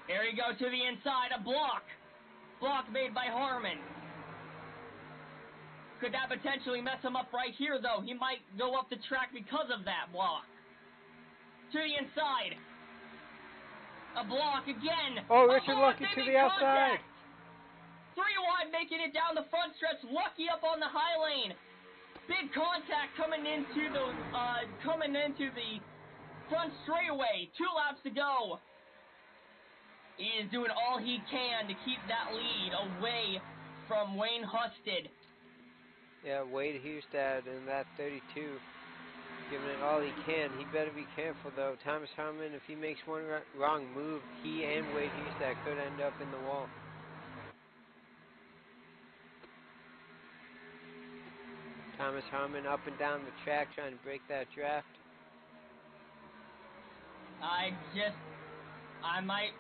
There he goes to the inside. A block. Block made by Harmon. Could that potentially mess him up right here, though? He might go up the track because of that block. To the inside. A block again. Oh, Richard Lucky to the outside. 3 wide making it down the front stretch. Lucky up on the high lane. Big contact coming into the front straightaway. 2 laps to go. He is doing all he can to keep that lead away from Wayne Husted. Yeah, Wade Hustad in that 32, giving it all he can. He better be careful though. Thomas Harmon, if he makes one wrong move, he and Wade Hustad could end up in the wall. Thomas Harmon up and down the track trying to break that draft. I might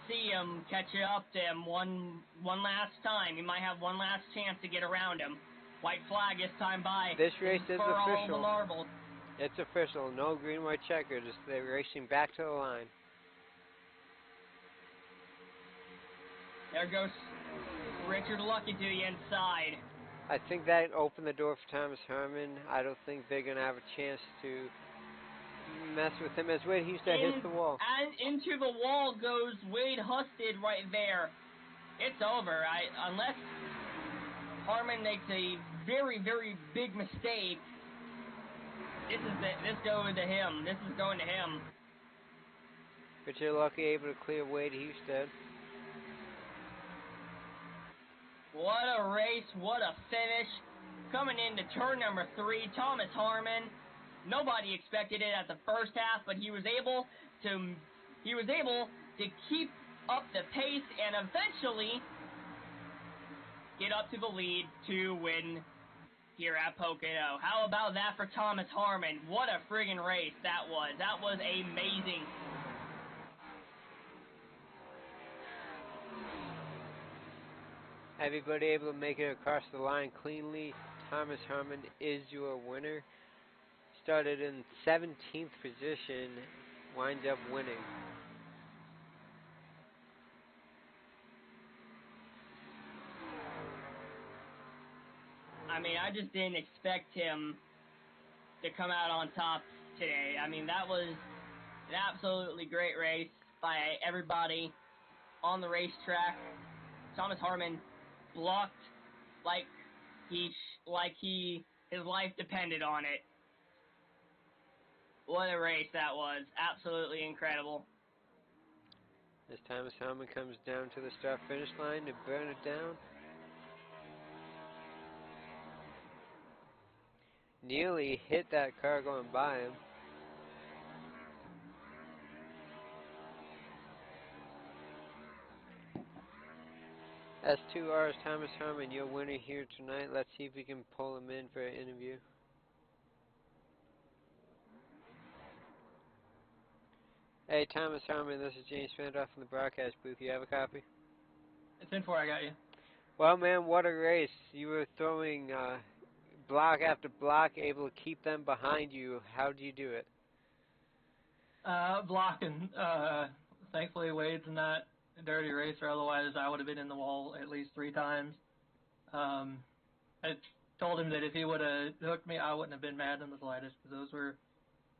see him catch up to him one last time. He might have one last chance to get around him. White flag this time by. This race is for all official. the marbles. It's official. No green, white checker. Just they're racing back to the line. There goes Richard Lucky to the inside. I think that opened the door for Thomas Harmon. I don't think they're going to have a chance to mess with him as Wade Hustad hits the wall. And into the wall goes Wade Husted right there. It's over. Unless Harmon makes a very, very big mistake, this going to him. This is going to him. Richard Lucky able to clear Wade Hustad. What a race, what a finish. Coming into turn number 3, Thomas Harmon. Nobody expected it at the first half, but he was able to keep up the pace and eventually get up to the lead to win here at Pocono. How about that for Thomas Harmon? What a friggin' race that was. That was amazing. Everybody able to make it across the line cleanly. Thomas Harmon is your winner. Started in 17th position, winds up winning. I mean, I just didn't expect him to come out on top today. I mean, that was an absolutely great race by everybody on the racetrack. Thomas Harmon blocked like his life depended on it. What a race that was. Absolutely incredible. As Thomas Harmon comes down to the start finish line to burn it down. Nearly hit that car going by him. S2R's Thomas Harmon, your winner here tonight. Let's see if we can pull him in for an interview. Hey, Thomas Harmon, this is James Fandoff from the broadcast booth. You have a copy? It's in 4, I got you. Well, man, what a race. You were throwing block after block, able to keep them behind you. How do you do it? Blocking. Thankfully, Wade's not a dirty racer. Otherwise, I would have been in the wall at least 3 times. I told him that if he would have hooked me, I wouldn't have been mad in the slightest. Because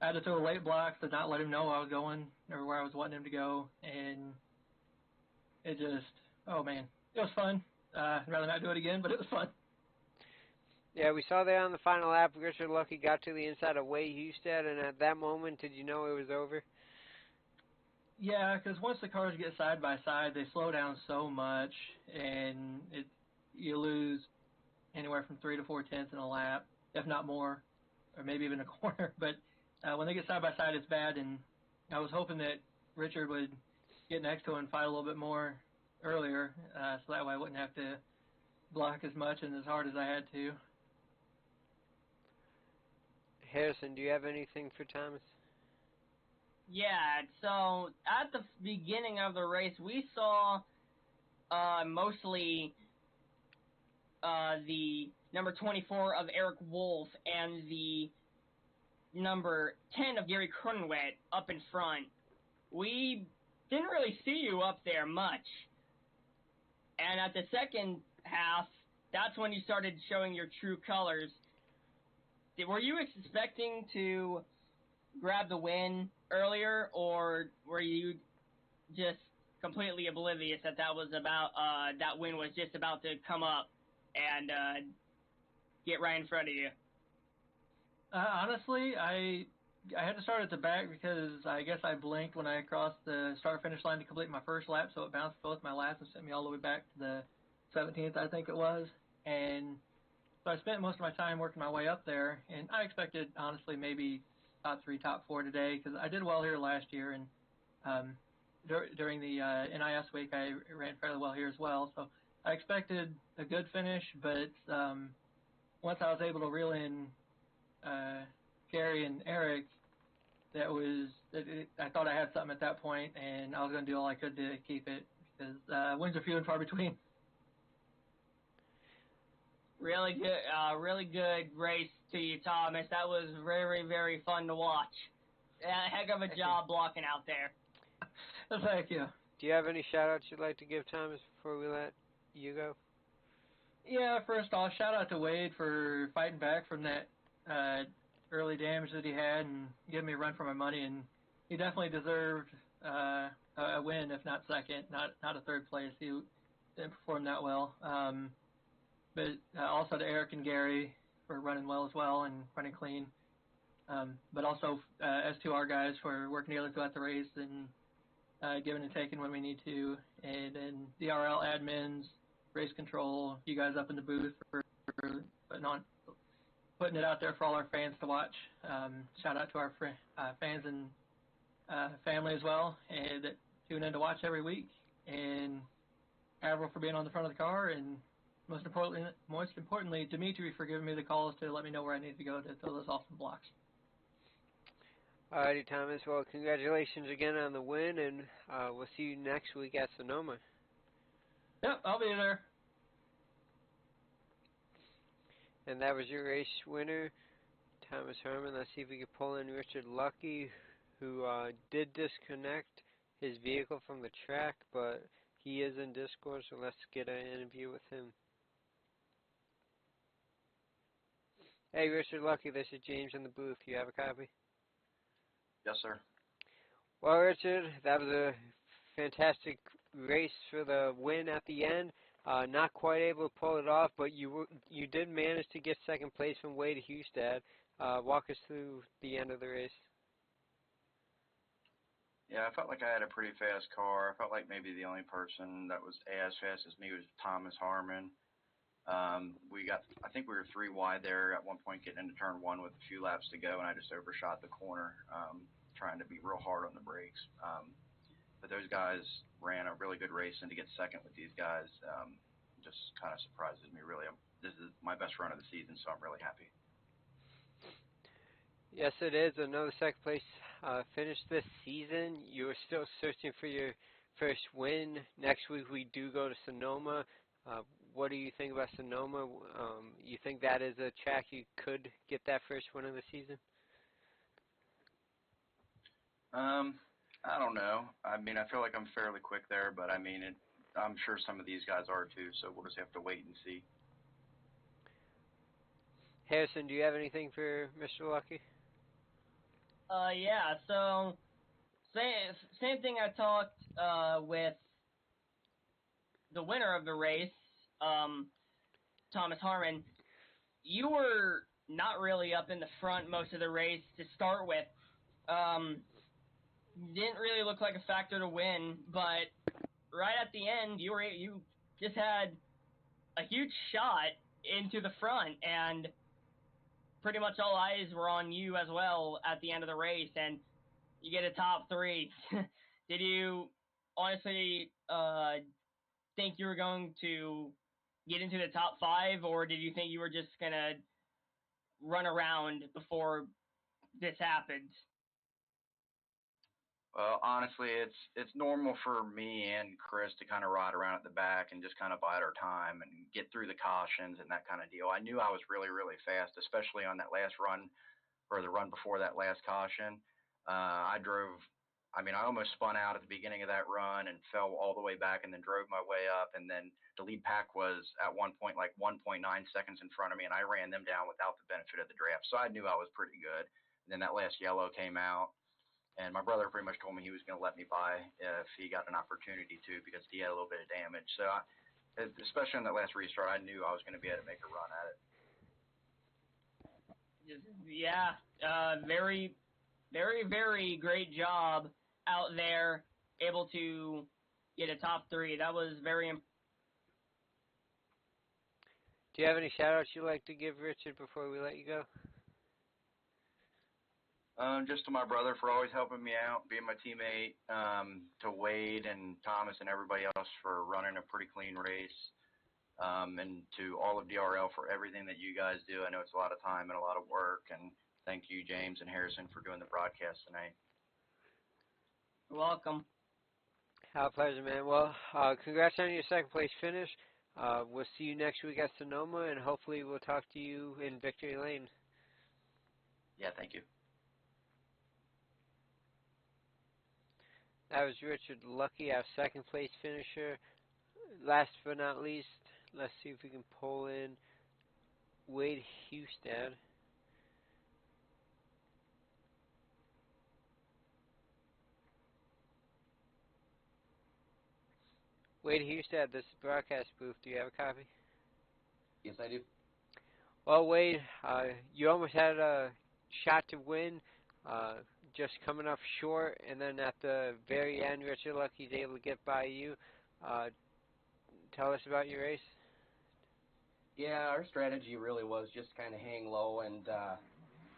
I had to throw late blocks to not let him know I was going or where I was wanting him to go. And it just, oh man, it was fun. I'd rather not do it again, but it was fun. Yeah, we saw there on the final lap, Richard Lucky got to the inside of Wade Hustad, and at that moment, did you know it was over? Yeah, because once the cars get side by side, they slow down so much, and you lose anywhere from 3 to 4 tenths in a lap, if not more, or maybe even a corner. But when they get side by side, it's bad, and I was hoping that Richard would get next to him and fight a little bit more earlier, so that way I wouldn't have to block as much and as hard as I had to. Harrison, do you have anything for Thomas? Yeah, so at the beginning of the race, we saw mostly the number 24 of Eric Wolf and the number 10 of Gary Cronenwet up in front. We didn't really see you up there much. And at the second half, that's when you started showing your true colors. Were you expecting to grab the win earlier, or were you just completely oblivious that that win was just about to come up and get right in front of you? Honestly, I had to start at the back because I guess I blinked when I crossed the start-finish line to complete my first lap, so it bounced both my laps and sent me all the way back to the 17th, I think it was. And so I spent most of my time working my way up there, and I expected, honestly, maybe top 3, top 4 today, because I did well here last year, and during the NIS week I ran fairly well here as well, so I expected a good finish, but once I was able to reel in Gary and Eric, I thought I had something at that point, and I was going to do all I could to keep it, because wins are few and far between. Really good race to you, Thomas. That was very, very fun to watch. Heck of a job blocking out there. Thank you. Do you have any shout-outs you'd like to give Thomas before we let you go? Yeah, first off, shout out to Wade for fighting back from that early damage that he had and giving me a run for my money, and he definitely deserved a win, if not second, not a third place. He didn't perform that well. But also to Eric and Gary for running well as well and running clean. But also S2R guys for working together throughout the race and giving and taking when we need to. And then DRL admins, race control, you guys up in the booth for putting it out there for all our fans to watch. Shout out to our fans and family as well, and that tune in to watch every week. And Avril for being on the front of the car, and most importantly, Dimitri for giving me the calls to let me know where I need to go to throw those awesome blocks. Alrighty, Thomas. Well, congratulations again on the win, and we'll see you next week at Sonoma. Yep, I'll be there. And that was your race winner, Thomas Harmon. Let's see if we can pull in Richard Lucky, who did disconnect his vehicle from the track, but he is in Discord, so let's get an interview with him. Hey, Richard Lucky, this is James in the booth. You have a copy? Yes, sir. Well, Richard, that was a fantastic race for the win at the end. Not quite able to pull it off, but you did manage to get second place from Wade Hustad. Walk us through the end of the race. Yeah, I felt like I had a pretty fast car. I felt like maybe the only person that was as fast as me was Thomas Harmon. I think we were 3 wide there at one point getting into turn 1 with a few laps to go, and I just overshot the corner, trying to be real hard on the brakes. But those guys ran a really good race, and to get second with these guys just kind of surprises me, really. This is my best run of the season, so I'm really happy. Yes, it is. Another second place finish this season. You are still searching for your first win. Next week we do go to Sonoma. What do you think about Sonoma? You think that is a track you could get that first win of the season? I don't know. I mean, I feel like I'm fairly quick there, but I mean, I'm sure some of these guys are too, so we'll just have to wait and see. Harrison, do you have anything for Mr. Lucky? Yeah, so same thing I talked with the winner of the race, Thomas Harmon. You were not really up in the front most of the race to start with. Didn't really look like a factor to win, but right at the end, you just had a huge shot into the front, and pretty much all eyes were on you as well at the end of the race, and you get a top 3. Did you honestly think you were going to get into the top 5, or did you think you were just gonna run around before this happened? Well, honestly, it's normal for me and Chris to kind of ride around at the back and just kind of bide our time and get through the cautions and that kind of deal. I knew I was really, really fast, especially on that last run or the run before that last caution. I drove. I mean, I almost spun out at the beginning of that run and fell all the way back and then drove my way up. And then the lead pack was at one point like 1.9 seconds in front of me, and I ran them down without the benefit of the draft. So I knew I was pretty good. And then that last yellow came out. And my brother pretty much told me he was going to let me by if he got an opportunity to because he had a little bit of damage. So, especially on that last restart, I knew I was going to be able to make a run at it. Yeah, very, very, very great job out there, able to get a top 3. That was very Do you have any shout-outs you'd like to give Richard before we let you go? Just to my brother for always helping me out, being my teammate, to Wade and Thomas and everybody else for running a pretty clean race, and to all of DRL for everything that you guys do. I know it's a lot of time and a lot of work, and thank you, James and Harrison, for doing the broadcast tonight. welcome. Our pleasure, man. Well, congrats on your second place finish. We'll see you next week at Sonoma, and hopefully we'll talk to you in Victory Lane. Yeah, thank you. That was Richard Lucky, our second place finisher. Last but not least, let's see if we can pull in Wade Hustad. Wade Hustad, this is broadcast booth. Do you have a copy? Yes, I do. Well, Wade, you almost had a shot to win, just coming up short, and then at the very end, Richard Lucky's able to get by you. Tell us about your race. Yeah, our strategy really was just kind of hang low and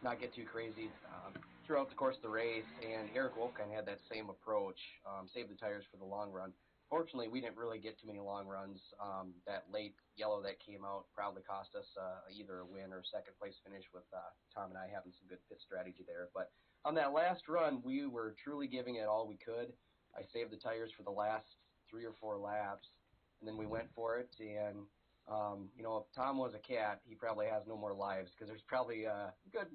not get too crazy throughout the course of the race. And Eric Wolfkind had that same approach, save the tires for the long run. Fortunately, we didn't really get too many long runs. That late yellow that came out probably cost us either a win or second place finish with Tom and I having some good pit strategy there. But on that last run, we were truly giving it all we could. I saved the tires for the last 3 or 4 laps, and then we went for it. And if Tom was a cat, he probably has no more lives because there's probably a good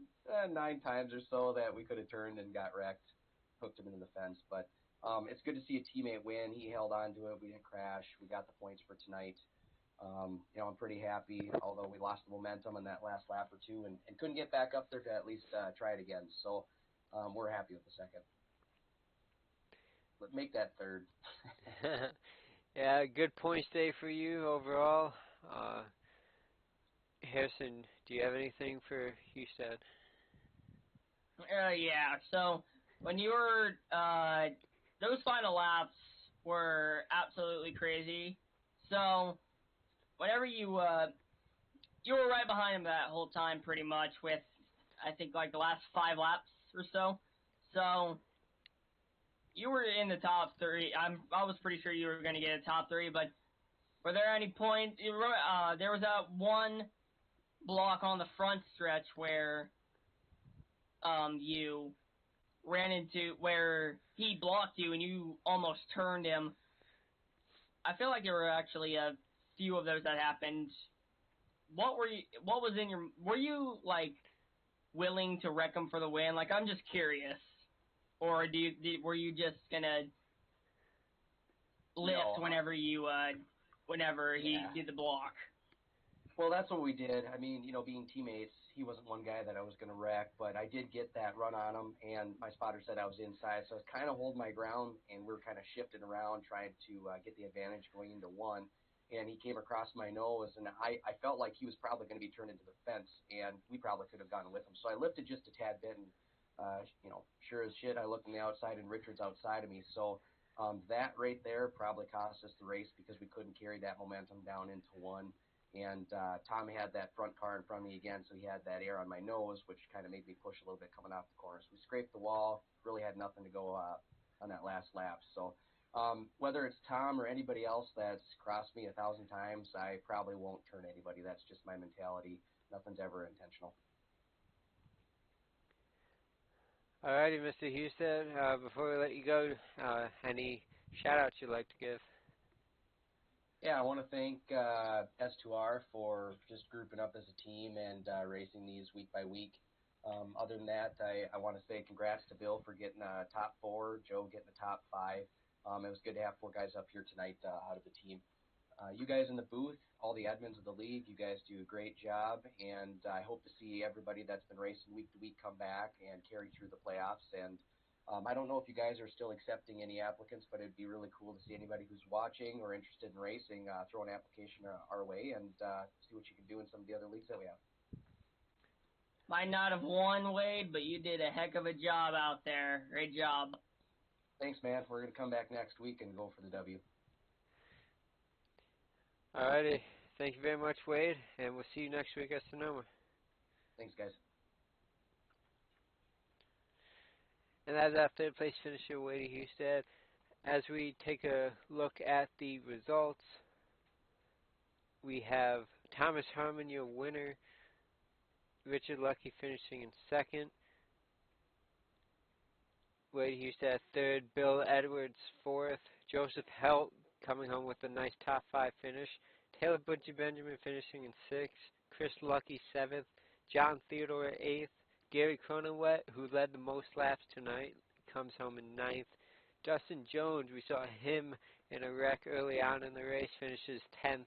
9 times or so that we could have turned and got wrecked, hooked him into the fence. But it's good to see a teammate win. He held on to it. We didn't crash. We got the points for tonight. I'm pretty happy, although we lost the momentum in that last lap or two and couldn't get back up there to at least try it again. So we're happy with the second. But make that third. Yeah, good points day for you overall. Harrison, do you have anything for Hustad? Yeah, so when you were, those final laps were absolutely crazy. So whenever you were right behind him that whole time pretty much with, I think, like the last 5 laps or so. So you were in the top 3. I was pretty sure you were going to get a top 3, but were there any points? There was that one block on the front stretch where you ran into where he blocked you and you almost turned him. I feel like there were actually a few of those that happened. What was in your, were you like willing to wreck him for the win? Like, I'm just curious. Or were you just gonna lift whenever he did the block? Well, that's what we did. I mean, being teammates, he wasn't one guy that I was going to wreck, but I did get that run on him, and my spotter said I was inside, so I was kind of holding my ground, and we were kind of shifting around, trying to get the advantage going into one, and he came across my nose, and I felt like he was probably going to be turned into the fence, and we probably could have gone with him. So I lifted just a tad bit, and, sure as shit, I looked on the outside, and Richard's outside of me, so that right there probably cost us the race because we couldn't carry that momentum down into one. And Tom had that front car in front of me again, so he had that air on my nose, which kind of made me push a little bit coming off the corner. So we scraped the wall, really had nothing to go on that last lap. So whether it's Tom or anybody else that's crossed me 1,000 times, I probably won't turn anybody. That's just my mentality. Nothing's ever intentional. Alrighty, Mr. Houston, before we let you go, any shout-outs you'd like to give? Yeah, I want to thank S2R for just grouping up as a team and racing these week by week. Other than that, I want to say congrats to Bill for getting a top 4, Joe getting a top 5. It was good to have 4 guys up here tonight out of the team. You guys in the booth, all the admins of the league, you guys do a great job, and I hope to see everybody that's been racing week to week come back and carry through the playoffs. And I don't know if you guys are still accepting any applicants, but it'd be really cool to see anybody who's watching or interested in racing throw an application our way and see what you can do in some of the other leagues that we have. Might not have won, Wade, but you did a heck of a job out there. Great job. Thanks, man. We're going to come back next week and go for the W. Alrighty, thank you very much, Wade, and we'll see you next week at Sonoma. Thanks, guys. And as our third place finisher, Wade Husted, as we take a look at the results, we have Thomas Harmon, your winner, Richard Lucky finishing in second, Wade Husted third, Bill Edwards fourth, Joseph Helt coming home with a nice top 5 finish, Taylor Butcher Benjamin finishing in 6th, Chris Lucky 7th, John Theodore 8th, Gary Cronenwet, who led the most laps tonight, comes home in 9th. Dustin Jones, we saw him in a wreck early on in the race, finishes 10th.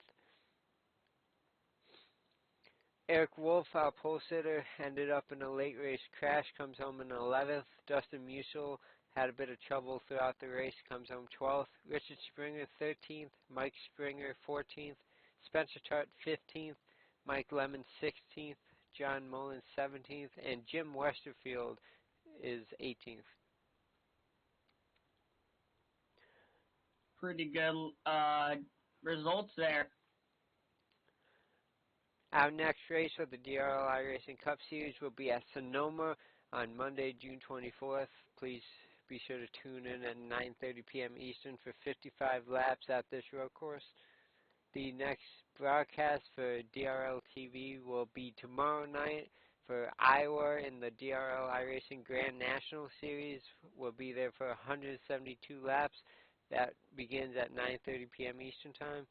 Eric Wolf, our pole sitter, ended up in a late race crash, comes home in 11th. Dustin Musil had a bit of trouble throughout the race, comes home 12th. Richard Springer 13th, Mike Springer 14th, Spencer Tart 15th, Mike Lemon 16th, John Mullen 17th, and Jim Westerfield is 18th. Pretty good results there. Our next race for the DRL iRacing Cup Series will be at Sonoma on Monday, June 24th. Please be sure to tune in at 9:30 p.m. Eastern for 55 laps at this road course. The next broadcast for DRL TV will be tomorrow night for Iowa in the DRL iRacing Grand National Series. We'll be there for 172 laps. That begins at 9:30 p.m. Eastern Time.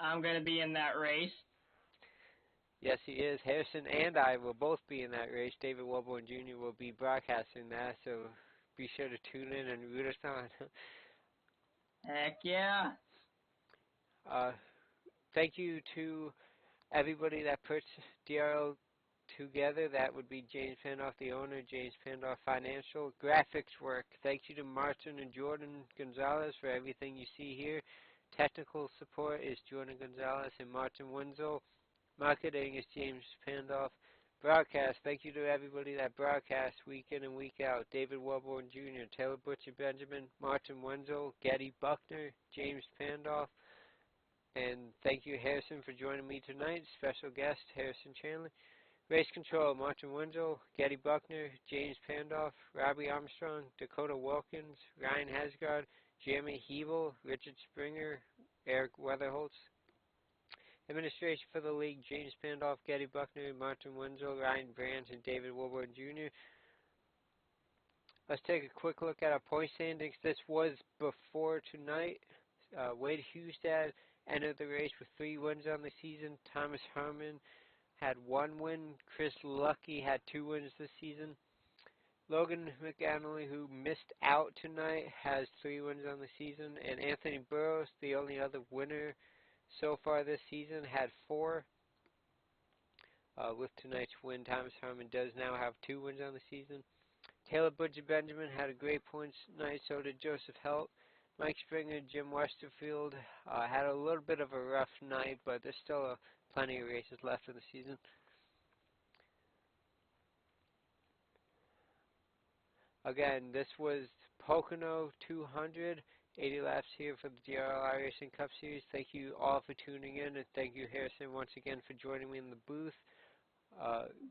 I'm going to be in that race. Yes, he is. Harrison and I will both be in that race. David Welborn Jr. will be broadcasting that, so be sure to tune in and root us on. Heck yeah. Thank you to everybody that puts DRL together. That would be James Pandoff, the owner, James Pandoff Financial. Graphics work. Thank you to Martin and Jordan Gonzalez for everything you see here. Technical support is Jordan Gonzalez and Martin Wenzel. Marketing is James Pandoff. Broadcast, thank you to everybody that broadcasts week in and week out. David Welborn Jr., Taylor Butcher Benjamin, Martin Wenzel, Getty Buckner, James Pandoff. And thank you, Harrison, for joining me tonight. Special guest, Harrison Chandler. Race Control, Martin Wenzel, Getty Buckner, James Pandoff, Robbie Armstrong, Dakota Wilkins, Ryan Hasgard, Jeremy Hebel, Richard Springer, Eric Weatherholtz. Administration for the league, James Pandoff, Getty Buckner, Martin Wenzel, Ryan Brands, and David Wilburn Jr. Let's take a quick look at our point standings. This was before tonight. Wade Husted entered the race with 3 wins on the season. Thomas Harmon had 1 win. Chris Lucky had 2 wins this season. Logan McAnally, who missed out tonight, has 3 wins on the season. And Anthony Burrows, the only other winner so far this season, had 4. With tonight's win, Thomas Harmon does now have 2 wins on the season. Taylor Butcher Benjamin had a great points night, so did Joseph Helt. Mike Springer, Jim Westerfield had a little bit of a rough night, but there's still plenty of races left in the season. Again, this was Pocono 200. 80 laps here for the DRL iRacing Cup Series. Thank you all for tuning in, and thank you, Harrison, once again for joining me in the booth.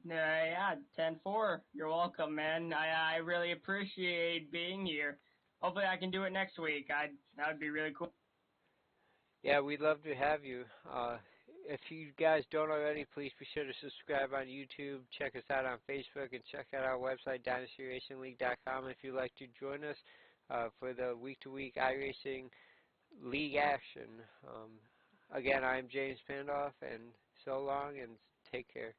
Yeah, 10-4. You're welcome, man. I really appreciate being here. hopefully I can do it next week. That would be really cool. Yeah, we'd love to have you. If you guys don't already, please be sure to subscribe on YouTube. Check us out on Facebook and check out our website, DynastyRacingLeague.com, if you'd like to join us for the week-to-week iRacing League action. Again, I'm James Pandoff, and so long and take care.